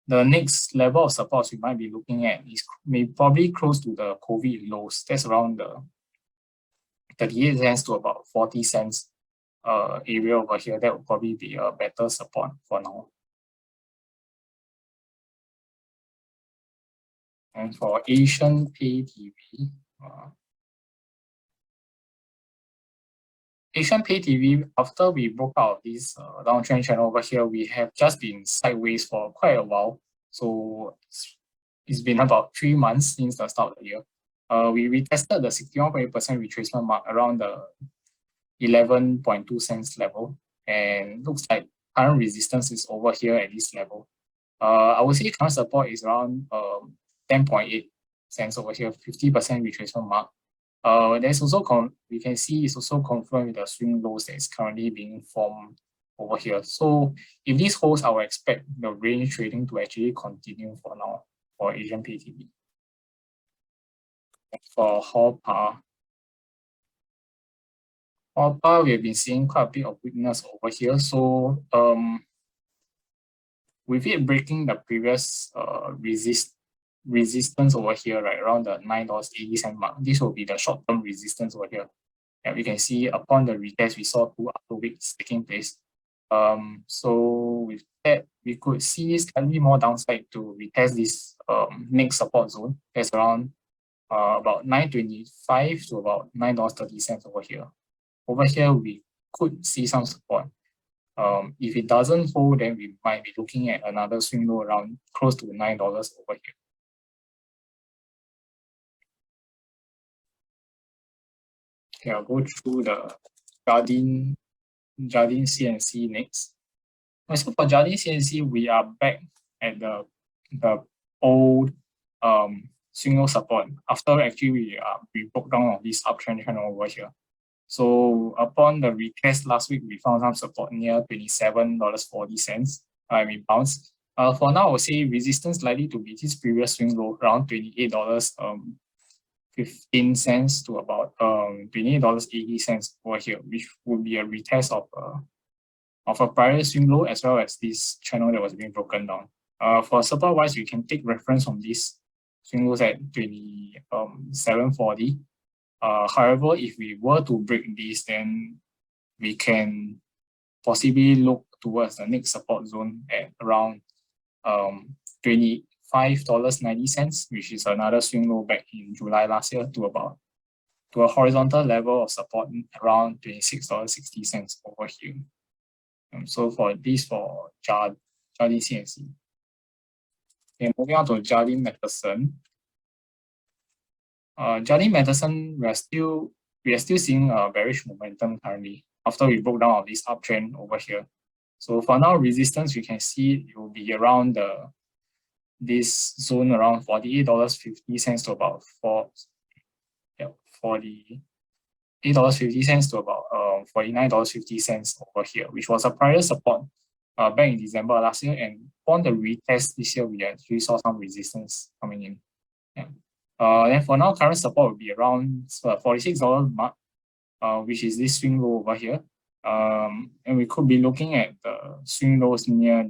[SPEAKER 4] the next level of supports we might be looking at is probably close to the COVID lows. That's around the 38 cents to about 40 cents area over here. That will probably be a better support for now. And for Asian Pay TV, Asian Pay TV, after we broke out of this downtrend channel over here, we have just been sideways for quite a while. So it's been about 3 months since the start of the year. We retested the 61.8% retracement mark around the 11.2 cents level, and looks like current resistance is over here at this level. I would say current support is around 10.8 cents over here, 50% retracement mark. There's also we can see it's also confirmed with the swing lows that is currently being formed over here. So if this holds, I would expect the range trading to actually continue for now for Asian PTB. For HOPA, we have been seeing quite a bit of weakness over here. So with it breaking the previous resistance over here, right around the $9.80 mark, this will be the short-term resistance over here. And we can see upon the retest, we saw 2 upper wicks taking place. So with that, we could see slightly more downside to retest this next support zone. That's around about $9.25 to about $9.30 over here. Over here, we could see some support. If it doesn't hold, then we might be looking at another swing low around close to $9 over here. Okay, I'll go through the Jardine CNC next. So for Jardine CNC, we are back at the old swing low support after actually we broke down on this uptrend channel over here. So upon the retest last week, we found some support near $27.40. We bounced. For now, I would say resistance likely to be this previous swing low around $28.15 to about $28.80 over here, which would be a retest of a prior swing low as well as this channel that was being broken down. For support wise, we can take reference from this swing lows at $27.40. However, if we were to break this, then we can possibly look towards the next support zone at around $25.90, which is another swing low back in July last year to a horizontal level of support around $26.60 over here. So for Jardine CNC. Okay, moving on to Jardine Matheson. Jardine Matheson, we are still seeing bearish momentum currently after we broke down of this uptrend over here. So for now, resistance we can see it will be around this zone around $48.50 to about $48.50 to about $49.50 over here, which was a prior support back in December last year, and on the retest this year, we actually saw some resistance coming in. Yeah. Then for now, current support will be around $46 mark, which is this swing low over here. And we could be looking at the swing lows near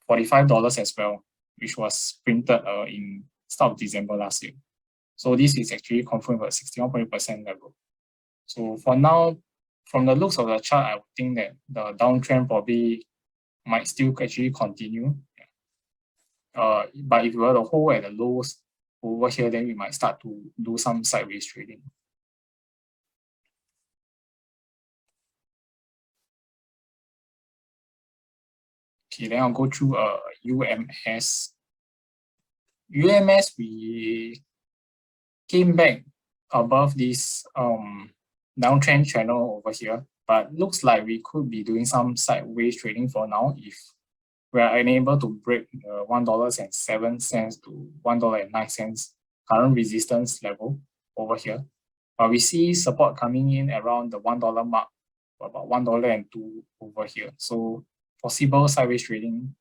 [SPEAKER 4] $45 as well, which was printed in start of December last year. So this is actually confirmed at 61.8% level. So for now, from the looks of the chart, I would think that the downtrend probably might still actually continue. But if we were to hold at the lows over here, then we might start to do some sideways trading. Okay, then I'll go through UMS. UMS, we came back above this downtrend channel over here, but looks like we could be doing some sideways trading for now if we are unable to break the $1.07 to $1.09 current resistance level over here. We see support coming in around the $1 mark, about $1.02 over here. So possible sideways trading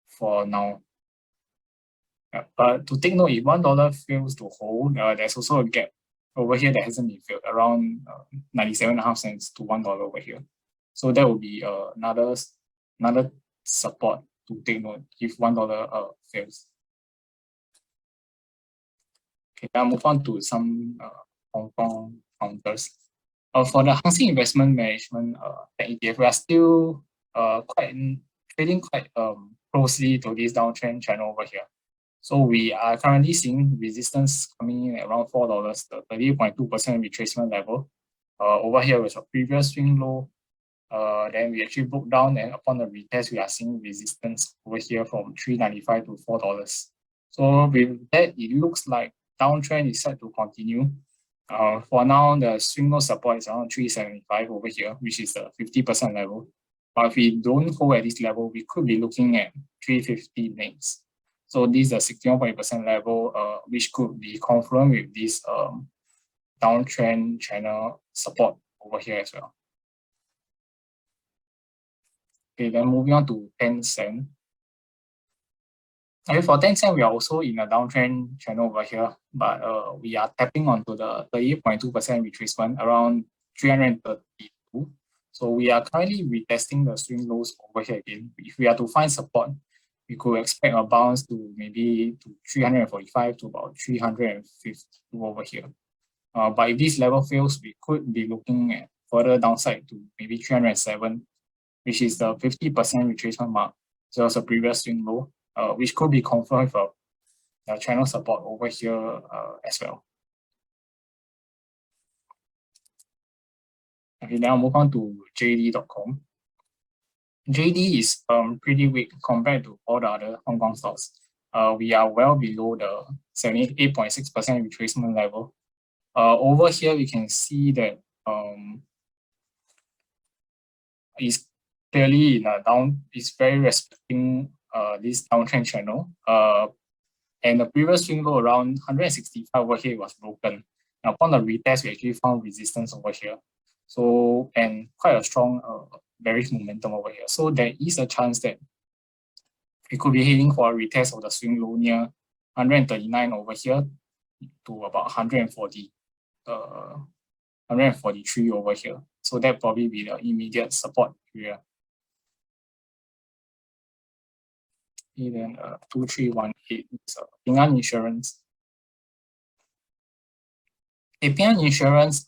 [SPEAKER 4] for now. But to take note, if $1 fails to hold, there's also a gap over here that hasn't been filled around 97.5 cents to $1 over here. So that will be another support to take note if $1 fails. Okay, I'll move on to some Hong Kong counters. For the Hang Seng Investment Management ETF, we are still trading quite closely to this downtrend channel over here. So we are currently seeing resistance coming in at around $4, the 30.2% retracement level. over here was a previous swing low. Then we actually broke down, and upon the retest, we are seeing resistance over here from $3.95 to $4. So with that, it looks like downtrend is set to continue. For now, the swing low support is around 375 over here, which is the 50% level. But if we don't hold at this level, we could be looking at 350 next. So this is a 61% level, which could be confirmed with this downtrend channel support over here as well. Okay, then moving on to Tencent. Okay, for Tencent, we are also in a downtrend channel over here, but we are tapping onto the 38.2% retracement around 332. So we are currently retesting the swing lows over here again. If we are to find support, we could expect a bounce to maybe to 345 to about 352 over here. But if this level fails, we could be looking at further downside to maybe 307, which is the 50% retracement mark. So it's a previous swing low, which could be confirmed with a channel support over here as well. Okay, now move on to JD.com. JD is pretty weak compared to all the other Hong Kong stocks. We are well below the 78.6% retracement level. Over here, we can see that it's clearly in a it's very respecting this downtrend channel. And the previous swing low around 165 over here was broken. And upon the retest, we actually found resistance over here. So, and quite a strong bearish momentum over here. So there is a chance that we could be heading for a retest of the swing low near 139 over here to about 140, 143 over here. So that probably be the immediate support area. Okay, then 2318 is Ping An Insurance. Okay, Ping An Insurance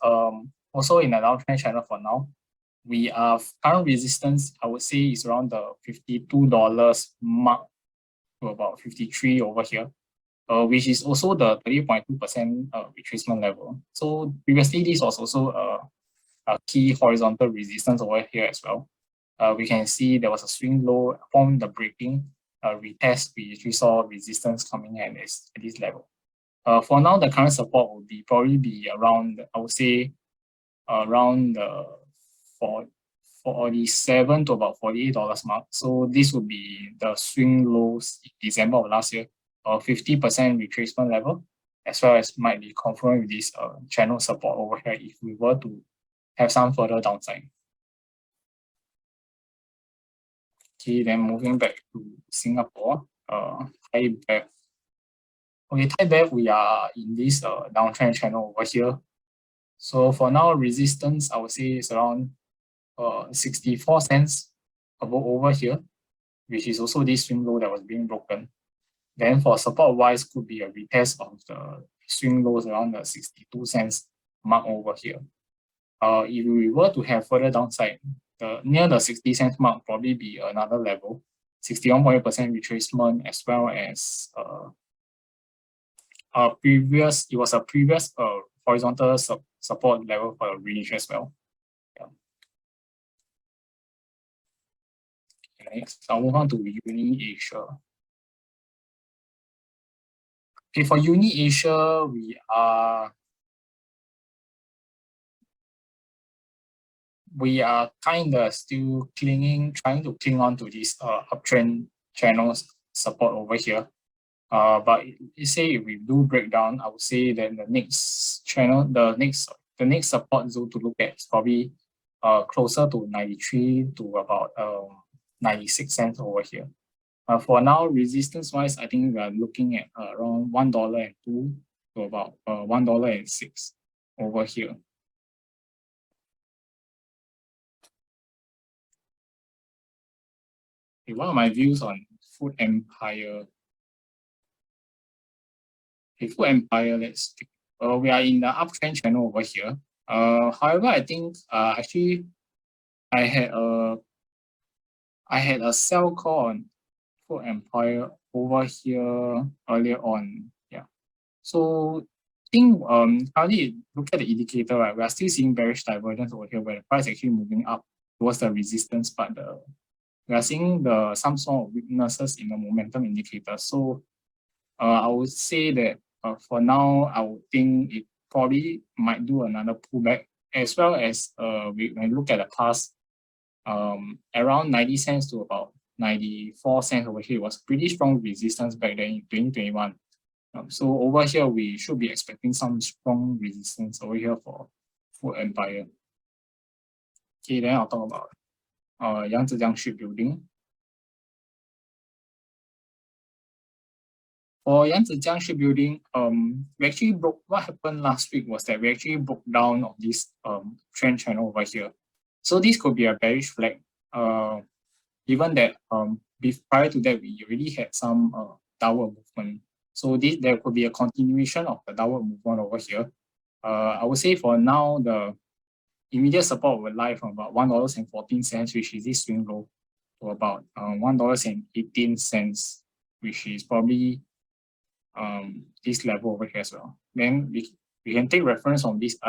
[SPEAKER 4] also in a downtrend channel for now. We are current resistance, I would say, is around the $52 mark to about 53 over here, which is also the 30.2% retracement level. So previously, this was also a key horizontal resistance over here as well. We can see there was a swing low upon the breaking retest. We actually saw resistance coming in at this level. For now, the current support will probably be around, I would say, around the 47 to about $48 mark. So this would be the swing lows in December of last year, 50% retracement level, as well as might be confirmed with this channel support over here if we were to have some further downside. Okay, then moving back to Singapore, Thai Bev. Okay, Thai Bev, we are in this downtrend channel over here. So for now, resistance, I would say, is around 64 cents over here, which is also this swing low that was being broken. Then for support wise, could be a retest of the swing lows around the 62 cents mark over here. If we were to have further downside, near the 60 cents mark probably be another level, 61.8% retracement, as well as it was a previous horizontal support level for a range as well. Yeah. Next, I'll move on to Uni Asia. Okay, for Uni Asia, we are kind of still trying to cling on to this uptrend channels support over here. But say if we do break down, I would say that the next channel, the next support zone to look at is probably closer to 93 to about 96 cents over here. For now, resistance wise, I think we are looking at around $1.02 to about $1.06 over here. Okay, what are my views on Food Empire? Okay, Food Empire, let's take, we are in the uptrend channel over here. However, I think actually I had a sell call on Food Empire over here earlier on. Yeah. So think currently look at the indicator, right? We are still seeing bearish divergence over here where the price actually moving up towards the resistance, but we are seeing some sort of weaknesses in the momentum indicator. So I would say that for now, I would think it probably might do another pullback, as well as when we look at the past, around 90 cents to about 94 cents over here was pretty strong resistance back then in 2021. So over here, we should be expecting some strong resistance over here for Food Empire. Okay, then I'll talk about Yangtze Shipbuilding. For Yangtze Shipbuilding, we actually what happened last week was that we actually broke down on this trend channel over here. So this could be a bearish flag, given that prior to that, we already had some downward movement. So there could be a continuation of the downward movement over here. I would say for now, the immediate support will lie from about $1.14, which is this swing low, to about $1.18, which is probably this level over here as well. Then we can take reference on this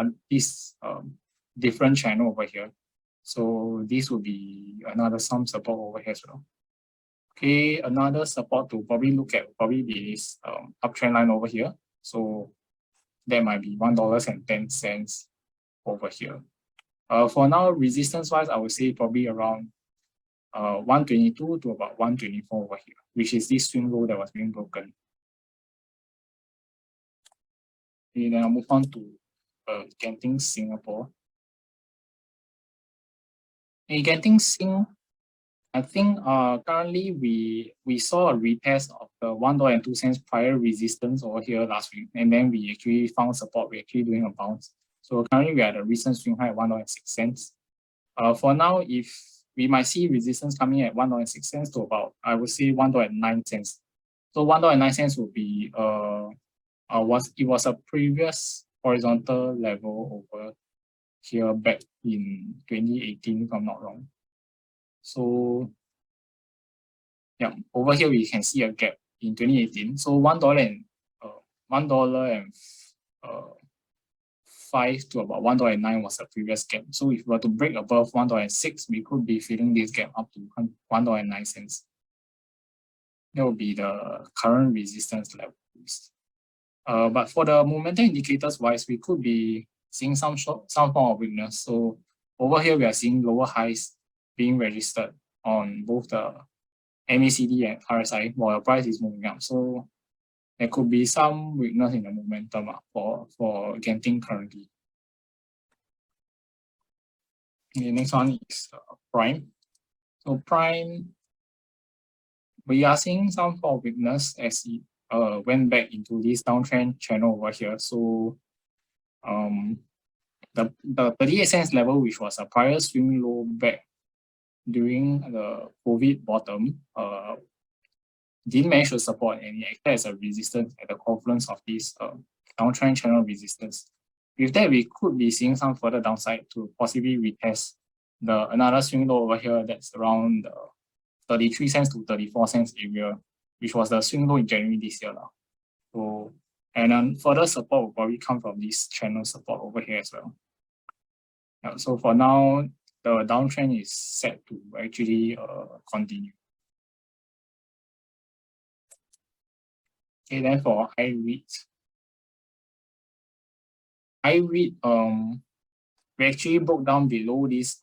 [SPEAKER 4] different channel over here. So this will be some support over here as well. Okay, another support to probably look at probably this uptrend line over here. So that might be $1.10 over here. For now, resistance wise, I would say probably around 122 to about 124 over here, which is this swing low that was being broken. Okay, then I'll move on to Genting Singapore. In Genting Sing, I think currently we saw a retest of the $1.02 prior resistance over here last week, and then we actually found support. We're actually doing a bounce. So currently we are at a recent swing high at $1.06. For now, if we might see resistance coming at $1.06 to about, I would say $1.09. So $1.09 would be it was a previous horizontal level over here back in 2018, if I'm not wrong. So yeah, over here we can see a gap in 2018. So $1.05 to about $1.09 was a previous gap. So if we were to break above $1.06, we could be filling this gap up to $1.09. That would be the current resistance levels. But for the momentum indicators wise, we could be seeing some form of weakness. So over here, we are seeing lower highs being registered on both the MACD and RSI while the price is moving up. So there could be some weakness in the momentum for Genting currently. The next one is Prime. So Prime, we are seeing some form of weakness as it went back into this downtrend channel over here. So the 38 cents level, which was a prior swing low back during the COVID bottom, didn't manage to support, and it acted as a resistance at the confluence of this downtrend channel resistance. With that, we could be seeing some further downside to possibly retest another swing low over here that's around 33 cents to 34 cents area, which was the swing low in January this year. So, and then further support will probably come from this channel support over here as well. Yeah, so for now, the downtrend is set to actually continue. Okay, then for iREIT, we actually broke down below this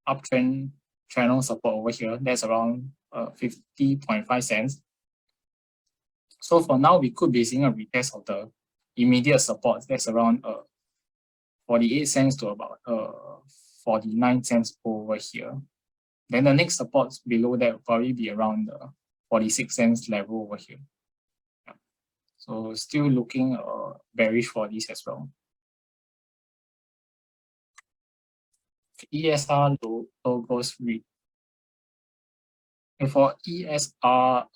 [SPEAKER 4] uptrend channel support over here. That's around 50.5 cents. So for now, we could be seeing a retest of the immediate support. That's around 48 cents to about 49 cents over here. Then the next support below that will probably be around the 46 cents level over here. Yeah. So still looking bearish for this as well. ESR logos REIT. And for ESR,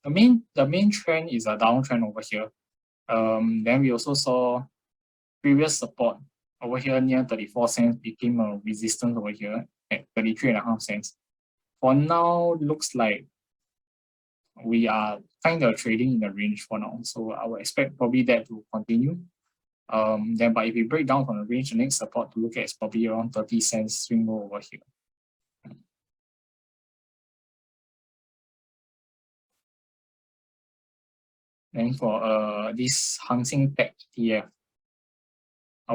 [SPEAKER 4] the main trend is a downtrend over here. Then we also saw previous support over here near 34 cents became a resistance over here at 33.5 cents. For now, looks like we are kind of trading in the range for now. So I would expect probably that to continue. Then, but if we break down from the range, the next support to look at is probably around 30 cents swing low over here. Then for this Hang Seng Tech ETF,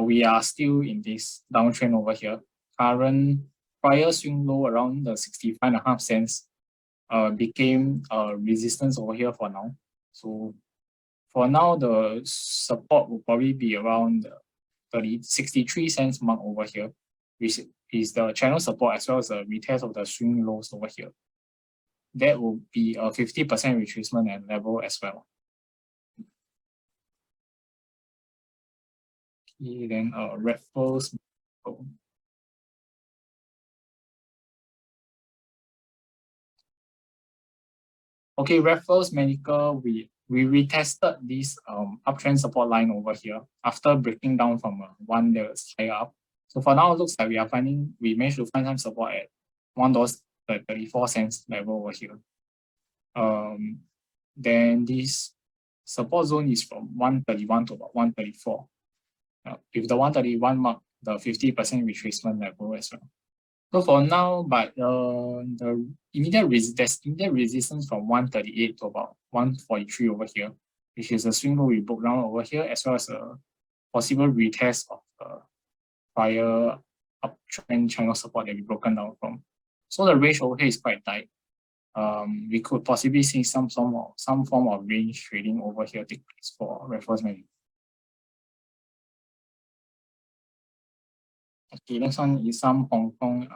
[SPEAKER 4] we are still in this downtrend over here. Current prior swing low around the 65.5 cents became resistance over here for now. So for now, the support will probably be around the 63 cents mark over here, which is the channel support as well as the retest of the swing lows over here. That will be a 50% retracement and level as well. Okay, then Raffles. Okay, Raffles Medical, we retested this uptrend support line over here after breaking down from one that was higher up. So for now, it looks like we managed to find some support at $1.34 level over here. Then this support zone is from 131 to about 134. With the 131 mark, the 50% retracement level as well. So for now, but the immediate resistance from 138 to about 143 over here, which is a swing low we broke down over here, as well as a possible retest of prior uptrend channel support that we broken down from. So the range over here is quite tight. We could possibly see some form of range trading over here take place for Raffles Medical. Okay, next one is some Hong Kong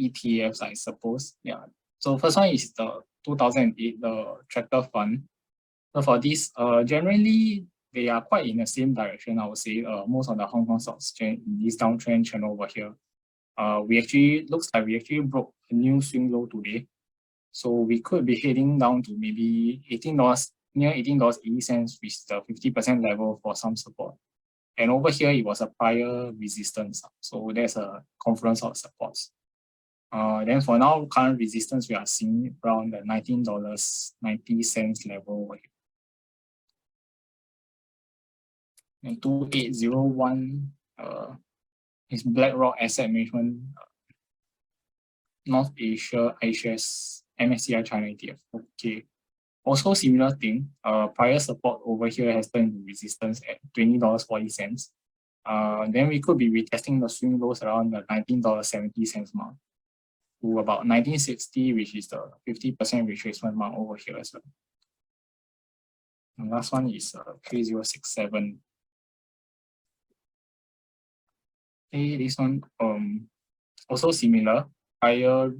[SPEAKER 4] ETFs, I suppose. Yeah. So first one is the 2008, the Tractor Fund. So for this, generally they are quite in the same direction. I would say most of the Hong Kong stocks in this downtrend channel over here. Looks like we actually broke a new swing low today. So we could be heading down to maybe $18, near $18.80, which is the 50% level for some support. And over here, it was a prior resistance. So there's a confluence of supports. Then for now, current resistance, we are seeing around the $19.90 level over here. And 2801 is BlackRock Asset Management North Asia iShares MSCI China ETF. Okay. Also similar thing, prior support over here has turned into resistance at $20.40. Then we could be retesting the swing lows around the $19.70 mark to about 1960, which is the 50% retracement mark over here as well. And last one is 3067. Okay, this one also similar, prior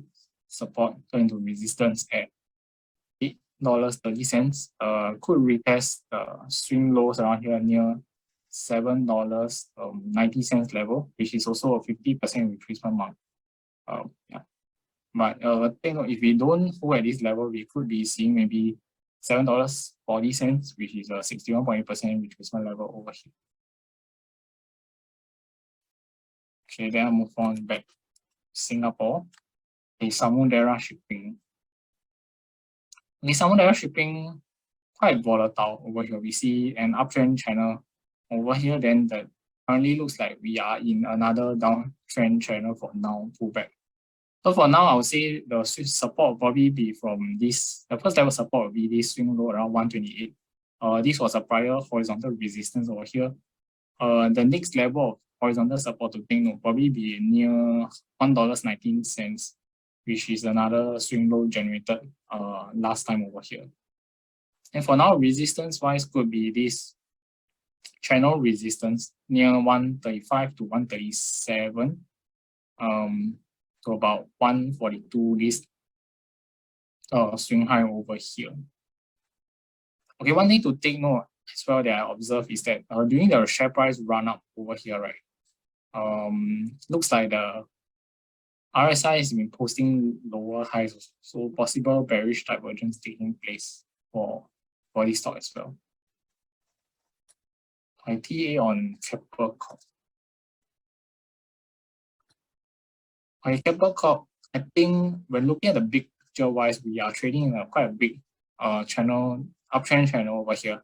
[SPEAKER 4] support turned into resistance at $8.30, could retest swing lows around here near $7.90 level, which is also a 50% retracement mark. Yeah. But if we don't hold at this level, we could be seeing maybe $7.40, which is a 61.8% retracement level over here. Okay, then I'll move on back to Singapore. Okay, Samudera Shipping. Samudera Shipping, quite volatile over here. We see an uptrend channel over here, then that currently looks like we are in another downtrend channel for now, pullback. So for now, I would say the support will probably be from this. The first level support will be this swing low around 128. This was a prior horizontal resistance over here. The next level of horizontal support to think will probably be near $1.19, which is another swing low generated last time over here. And for now, resistance wise could be this channel resistance near 135 to 137 to about 142, this swing high over here. Okay, one thing to take note as well that I observed is that during the share price run up over here, right, looks like the RSI has been posting lower highs, so possible bearish divergence taking place for this stock as well. TA on Capital Corp. On Capital Corp, I think when looking at the big picture wise, we are trading in quite a big uptrend channel over here.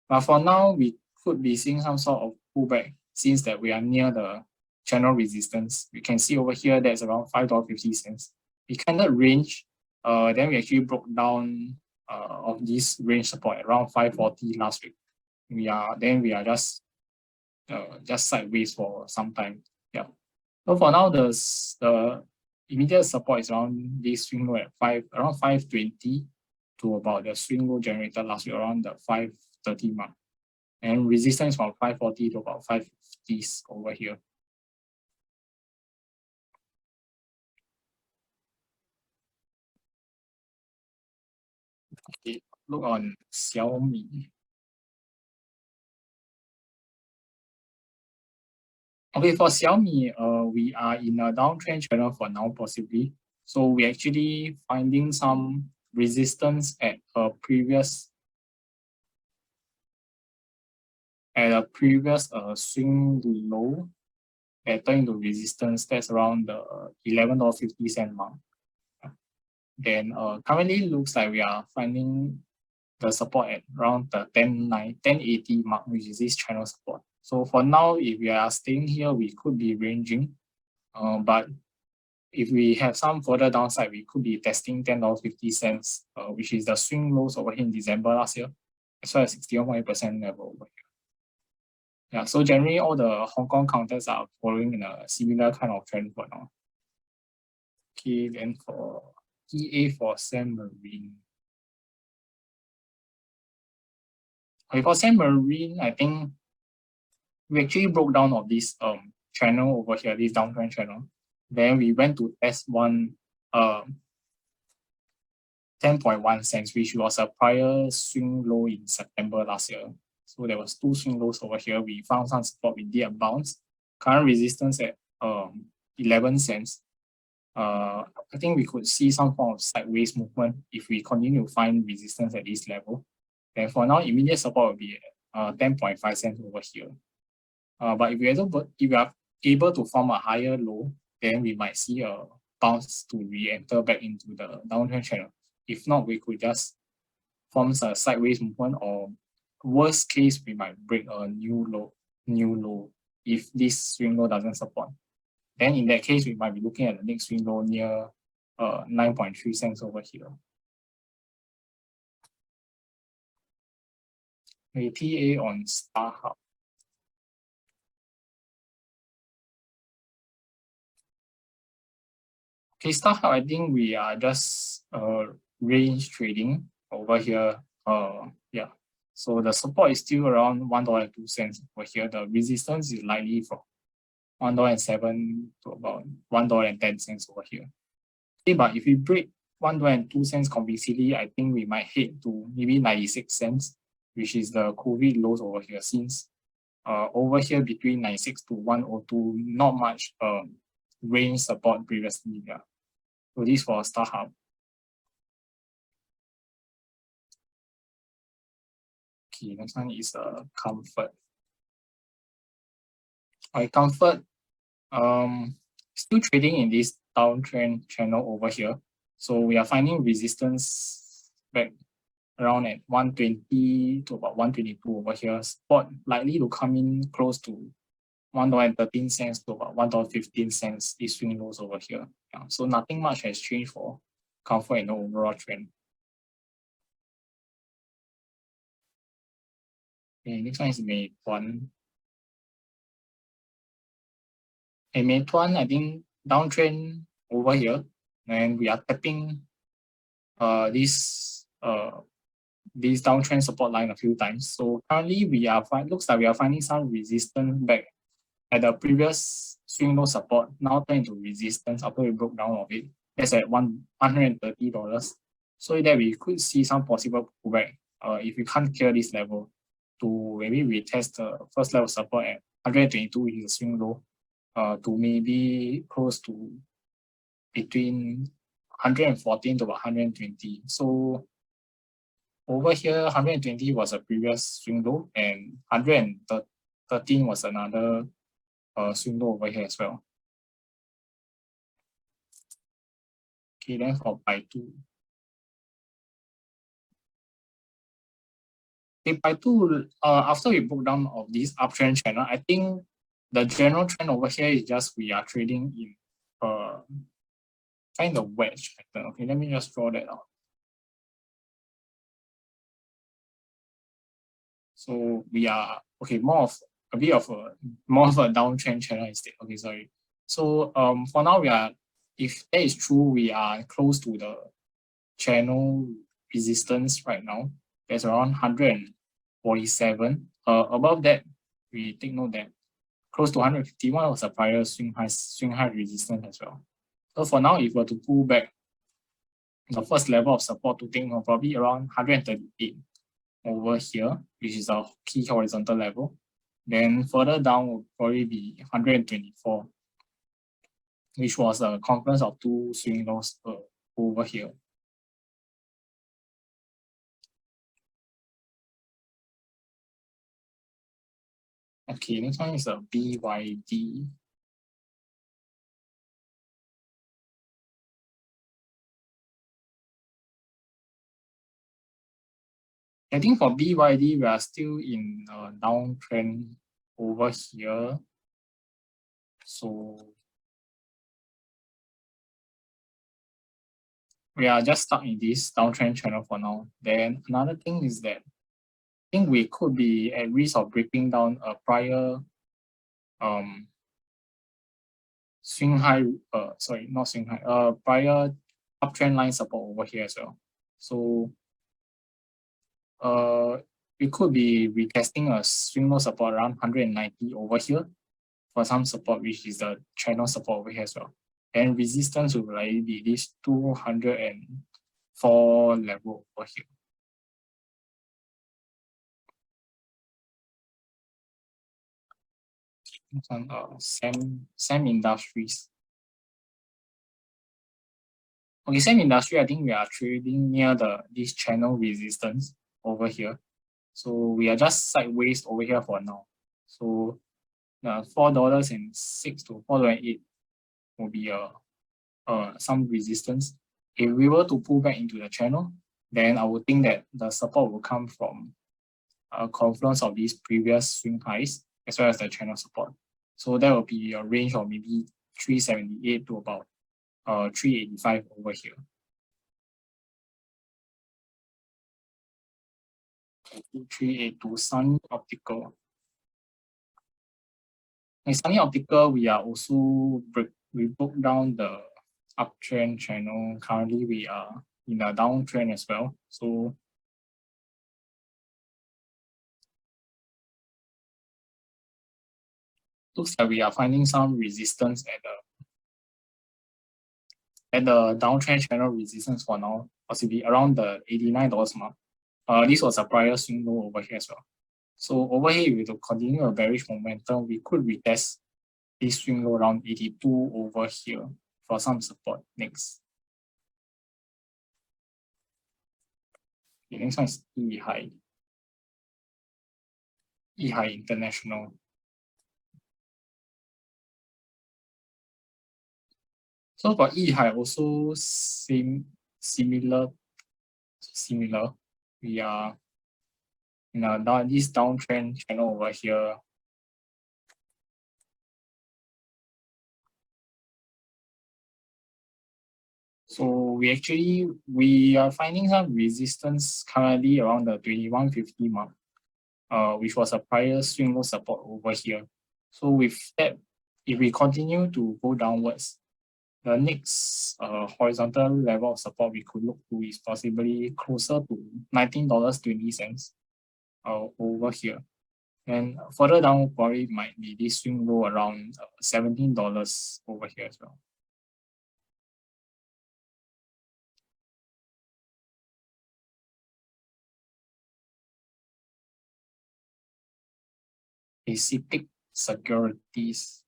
[SPEAKER 4] But for now, we could be seeing some sort of pullback since that we are near the channel resistance. We can see over here that's around $5.50. We kind of range, then we actually broke down of this range support around 540 last week. We are just sideways for some time. Yeah. So for now, the immediate support is around this swing low at around 520 to about the swing low generated last week around the 530 mark. And resistance from 540 to about 550s over here. Okay, look on Xiaomi. Okay, for Xiaomi, we are in a downtrend channel for now, possibly. So we're actually finding some resistance at a previous swing low that turned into resistance. That's around the $11.50 mark. Then currently looks like we are finding the support at around the 1080 mark, which is this channel support. So for now, if we are staying here, we could be ranging. But if we have some further downside, we could be testing $10.50, which is the swing lows over here in December last year, as well as 61.8% level over here. Yeah, so generally all the Hong Kong counters are following in a similar kind of trend for now. Okay, then for TA for Sam Marine. Okay, for Sam Marine, I think we actually broke down of this channel over here, this downtrend channel. Then we went to test one 10.1 cents, which was a prior swing low in September last year. So there was two swing lows over here. We found some support, we did a bounce. Current resistance at 11 cents. I think we could see some form of sideways movement if we continue to find resistance at this level. Then for now, immediate support will be at 10.5 cents over here. But if we are able to form a higher low, then we might see a bounce to re-enter back into the downtrend channel. If not, we could just form a sideways movement, or worst case, we might break a new low if this swing low doesn't support. Then in that case, we might be looking at the next swing low near 9.3 cents over here. TA on StarHub. Okay, StarHub, I think we are just range trading over here. Yeah, so the support is still around $1.02 over here. The resistance is likely from $1.07 to about $1.10 over here. Okay, but if we break $1.02 convincingly, I think we might head to maybe 96 cents, which is the COVID lows over here. Since over here between 96 to 102, not much range support previously. Yeah. So this for StarHub. Okay, next one is Comfort. Okay, Comfort still trading in this downtrend channel over here. So we are finding resistance back around at 120 to about 122 over here. Spot likely to come in close to $1.13 to about $1.15 is swing lows over here. Yeah, so nothing much has changed for Comfort in the overall trend. Okay, next one is Meituan. And Meituan, I think downtrend over here, and we are tapping this downtrend support line a few times. So currently looks like we are finding some resistance back at the previous swing low support, now turn into resistance after we broke down of it. That's at $130. So that we could see some possible pullback if we can't clear this level to maybe retest the first level support at 122, which is a swing low, to maybe close to between 114 to about 120. So over here, 120 was a previous swing low, and 113 was another swing low over here as well. Okay, then for Baidu. by two, after we broke down of this uptrend channel, I think the general trend over here is just we are trading in kind of wedge pattern. Okay, let me just draw that out. So we are more of a downtrend channel instead. Okay, sorry. So for now if that is true, we are close to the channel resistance right now. There's around 147. Above that, we take note that close to 151 was a prior swing high resistance as well. So for now, if we're to pull back, the first level of support to take note probably around 138 over here, which is our key horizontal level. Then further down will probably be 124, which was a confluence of two swing lows over here. Okay, next one is a BYD. I think for BYD, we are still in a downtrend over here. So we are just stuck in this downtrend channel for now. Then another thing is that I think we could be at risk of breaking down a prior prior uptrend line support over here as well. So we could be retesting a swing low support around 190 over here for some support, which is the channel support over here as well. And resistance will likely be this 204 level over here. SAM Industries. Okay, SAM Industry, I think we are trading near this channel resistance over here. So we are just sideways over here for now. So $4.06 to $4.08 will be some resistance. If we were to pull back into the channel, then I would think that the support will come from a confluence of these previous swing highs as well as the channel support. So that will be a range of maybe 378 to about 385 over here. to Sunny Optical. In Sunny Optical, we are also we broke down the uptrend channel. Currently, we are in a downtrend as well. So looks like we are finding some resistance at the downtrend channel resistance for now, possibly around the $89 mark. This was a prior swing low over here as well. So over here, if we to continue a bearish momentum, we could retest this swing low around 82 over here for some support next. The next one is EHI International. So for EHI also similar. We are in this downtrend channel over here. So we are finding some resistance currently around the 2150 mark, which was a prior swing low support over here. So with that, if we continue to go downwards, the next horizontal level of support we could look to is possibly closer to $19.20 over here. And further down, probably might be this swing low around $17 over here as well. Pacific Securities.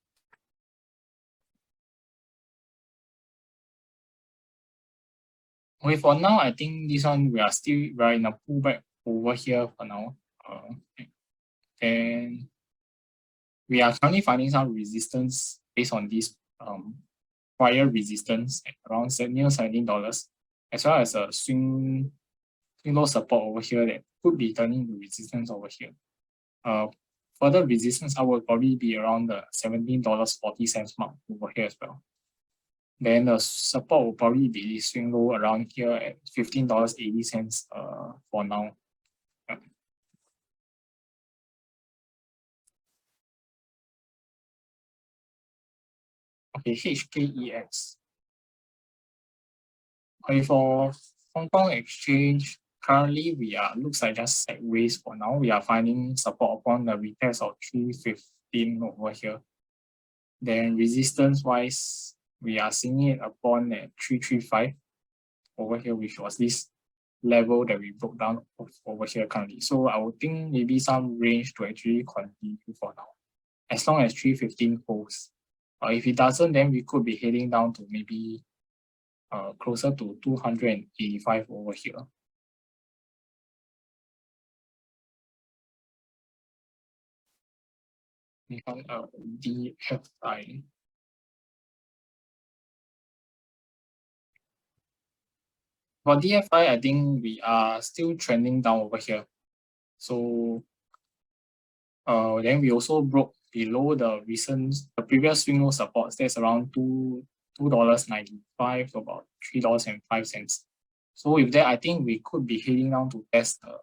[SPEAKER 4] Okay, for now, I think this one we are in a pullback over here for now. And we are currently finding some resistance based on this prior resistance at around near $17, as well as a swing swing low support over here that could be turning to resistance over here. Further resistance I would probably be around the $17.40 mark over here as well. Then the support will probably be swing low around here at $15.80 for now. Okay, HKEX. Okay, for Hong Kong exchange, currently we are looks like just sideways for now. We are finding support upon the retest of 315 over here. Then resistance wise, we are seeing it upon at 335 over here, which was this level that we broke down over here currently. So I would think maybe some range to actually continue for now, as long as 315 holds. If it doesn't, then we could be heading down to maybe closer to 285 over here. We have DFI. For DFI, I think we are still trending down over here. So then we also broke below the previous swing low supports. That's around $2.95 to about $3.05. So with that, I think we could be heading down to test the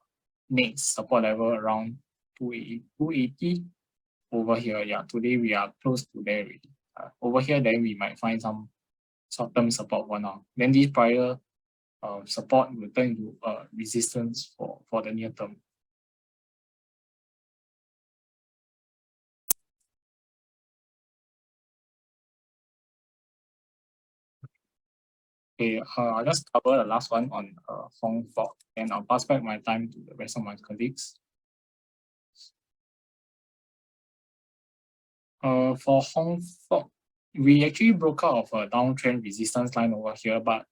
[SPEAKER 4] next support level around 280 over here. Yeah, today we are close to there already. Over here, then we might find some short-term support for now. Then this prior support will turn into resistance for the near term. Okay, I'll just cover the last one on Hong Kong, and I'll pass back my time to the rest of my colleagues. For Hong Kong, we actually broke out of a downtrend resistance line over here, but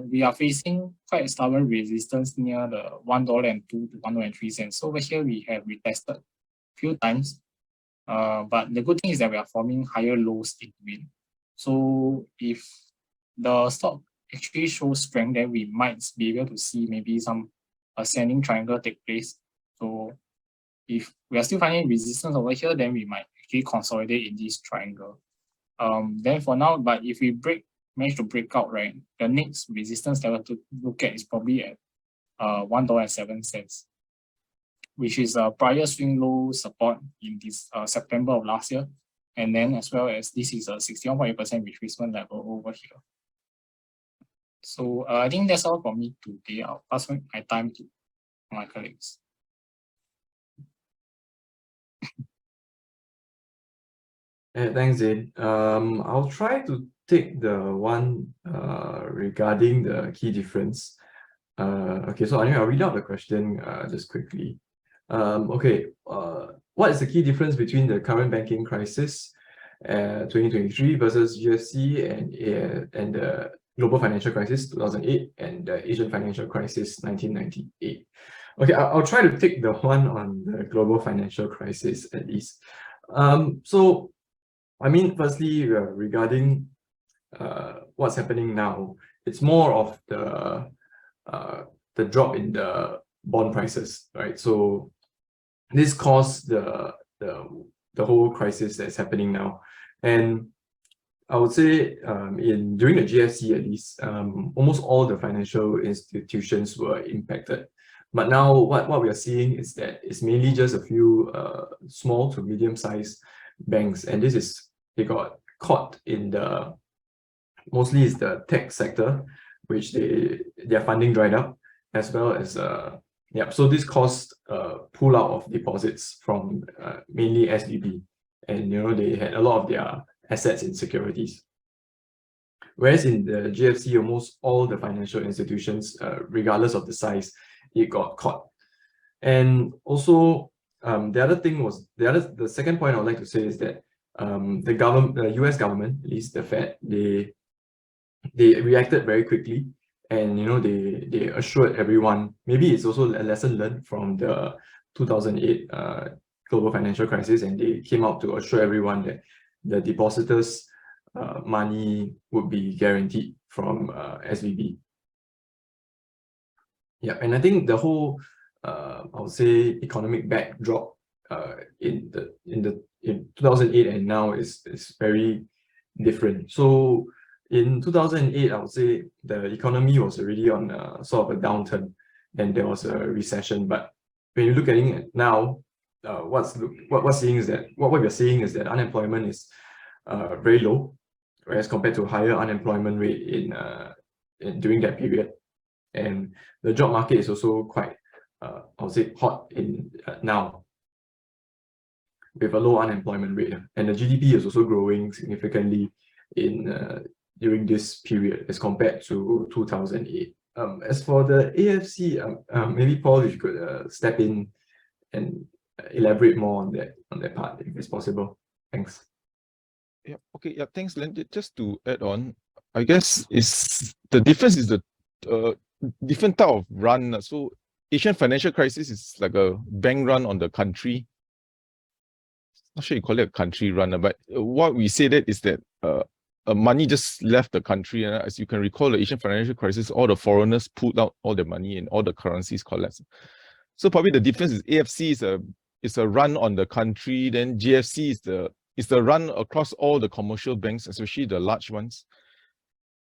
[SPEAKER 4] we are facing quite stubborn resistance near the $1.02 to $1.03. So over here, we have retested a few times, but the good thing is that we are forming higher lows in between. So if the stock actually shows strength, then we might be able to see maybe some ascending triangle take place. So if we are still finding resistance over here, then we might actually consolidate in this triangle. Then for now, but if we manage to break out, right, the next resistance level to look at is probably at $1.07, which is a prior swing low support in this September of last year. And then as well as this is a 61.8% retracement level over here. So I think that's all from me today. I'll pass my time to my colleagues.
[SPEAKER 1] Thanks, Zain. I'll try to take the one regarding the key difference. Okay, so anyway, I'll read out the question just quickly. Okay, what is the key difference between the current banking crisis 2023 versus GFC and the global financial crisis 2008 and the Asian financial crisis 1998? Okay, I'll try to take the one on the global financial crisis at least. So I mean, firstly, regarding what's happening now, it's more of the drop in the bond prices, right? So this caused the whole crisis that's happening now, and I would say during the GFC at least, almost all the financial institutions were impacted. But now what we are seeing is that it's mainly just a few small to medium-sized banks, and they got caught in mostly is the tech sector, which their funding dried up, as well as so this caused pull out of deposits from mainly SVB, and they had a lot of their assets in securities. Whereas in the GFC, almost all the financial institutions, regardless of the size, it got caught. And also, the second point I would like to say is that the US government, at least the Fed, they reacted very quickly, and they assured everyone. Maybe it's also a lesson learned from the 2008 global financial crisis, and they came out to assure everyone that the depositors' money would be guaranteed from SVB. Yeah, and I think the whole I would say economic backdrop in 2008 and now is very different. So in 2008, I would say the economy was already on sort of a downturn, and there was a recession. But when you look at it now, what we're seeing is that unemployment is very low, whereas compared to higher unemployment rate in during that period. And the job market is also quite, I would say, hot in now with a low unemployment rate, and the GDP is also growing significantly in during this period as compared to 2008. As for the AFC, maybe Paul, if you could step in and elaborate more on that part, if it's possible. Thanks.
[SPEAKER 5] Yeah. Okay. Yeah. Thanks, Len. Just to add on, I guess the difference is the different type of run. So Asian financial crisis is like a bank run on the country. Not sure you call it a country run, but what we say that is that money just left the country. And as you can recall, the Asian financial crisis, all the foreigners pulled out all their money and all the currencies collapsed. So probably the difference is AFC is a run on the country, then GFC is the run across all the commercial banks, especially the large ones.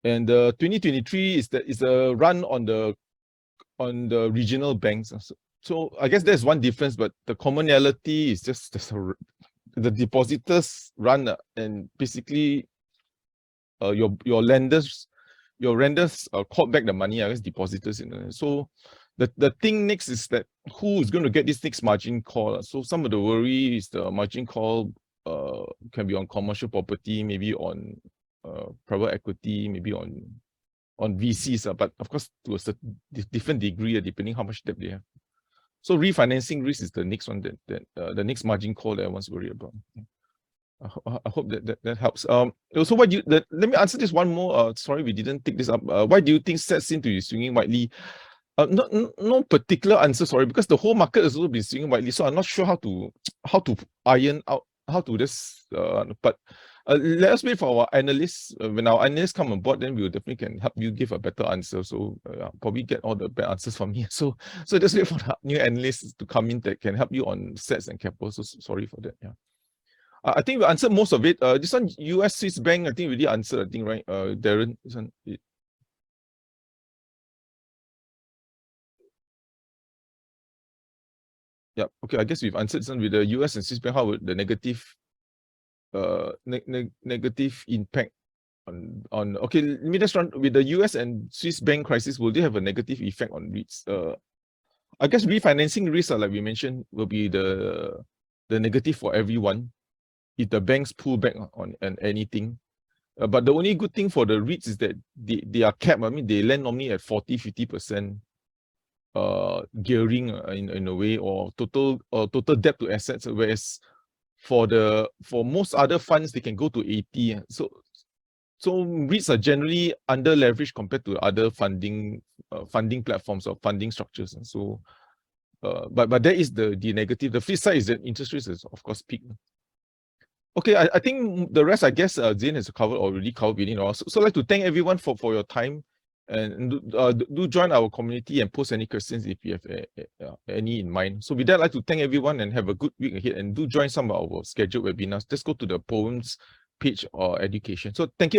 [SPEAKER 5] And 2023 is a run on the regional banks. So I guess there's one difference, but the commonality is just the depositors run and basically your lenders caught back the money, I guess depositors. So the thing next is that who is going to get this next margin call? So some of the worry is the margin call can be on commercial property, maybe on private equity, maybe on VCs, but of course to a certain different degree depending how much debt they have. So refinancing risk is the next one that the next margin call that everyone's worried about. I hope that helps. Also, let me answer this one more. Sorry, we didn't take this up. Why do you think sets seem to be swinging widely? No particular answer, sorry, because the whole market has also been swinging widely. So I'm not sure how to iron out how to this. But let us wait for our analysts. When our analysts come on board, then we will definitely can help you give a better answer. So probably get all the bad answers from me. So just wait for the new analysts to come in that can help you on sets and capital. So sorry for that. Yeah. I think we answered most of it. This one, US Swiss Bank, I think we already answered, I think, right? Darren, this one. Yeah, okay, I guess we've answered this one with the US and Swiss Bank. How would the negative negative impact on okay, let me just run with the US and Swiss bank crisis. Will they have a negative effect on REITs? I guess refinancing risks, like we mentioned, will be the negative for everyone if the banks pull back on anything. But the only good thing for the REITs is that they are capped. I mean, they lend normally at 40-50% gearing in a way, or total debt to assets, whereas for most other funds they can go to 80. So REITs are generally under leveraged compared to other funding platforms or funding structures. And so but that is the negative. The flip side is that interest rates is of course peaked. Okay, I think the rest, I guess Zain has already covered within all. So I'd like to thank everyone for your time, and do join our community and post any questions if you have any in mind. So with that, I'd like to thank everyone and have a good week ahead, and do join some of our scheduled webinars. Just go to the Poems page or education. So thank you.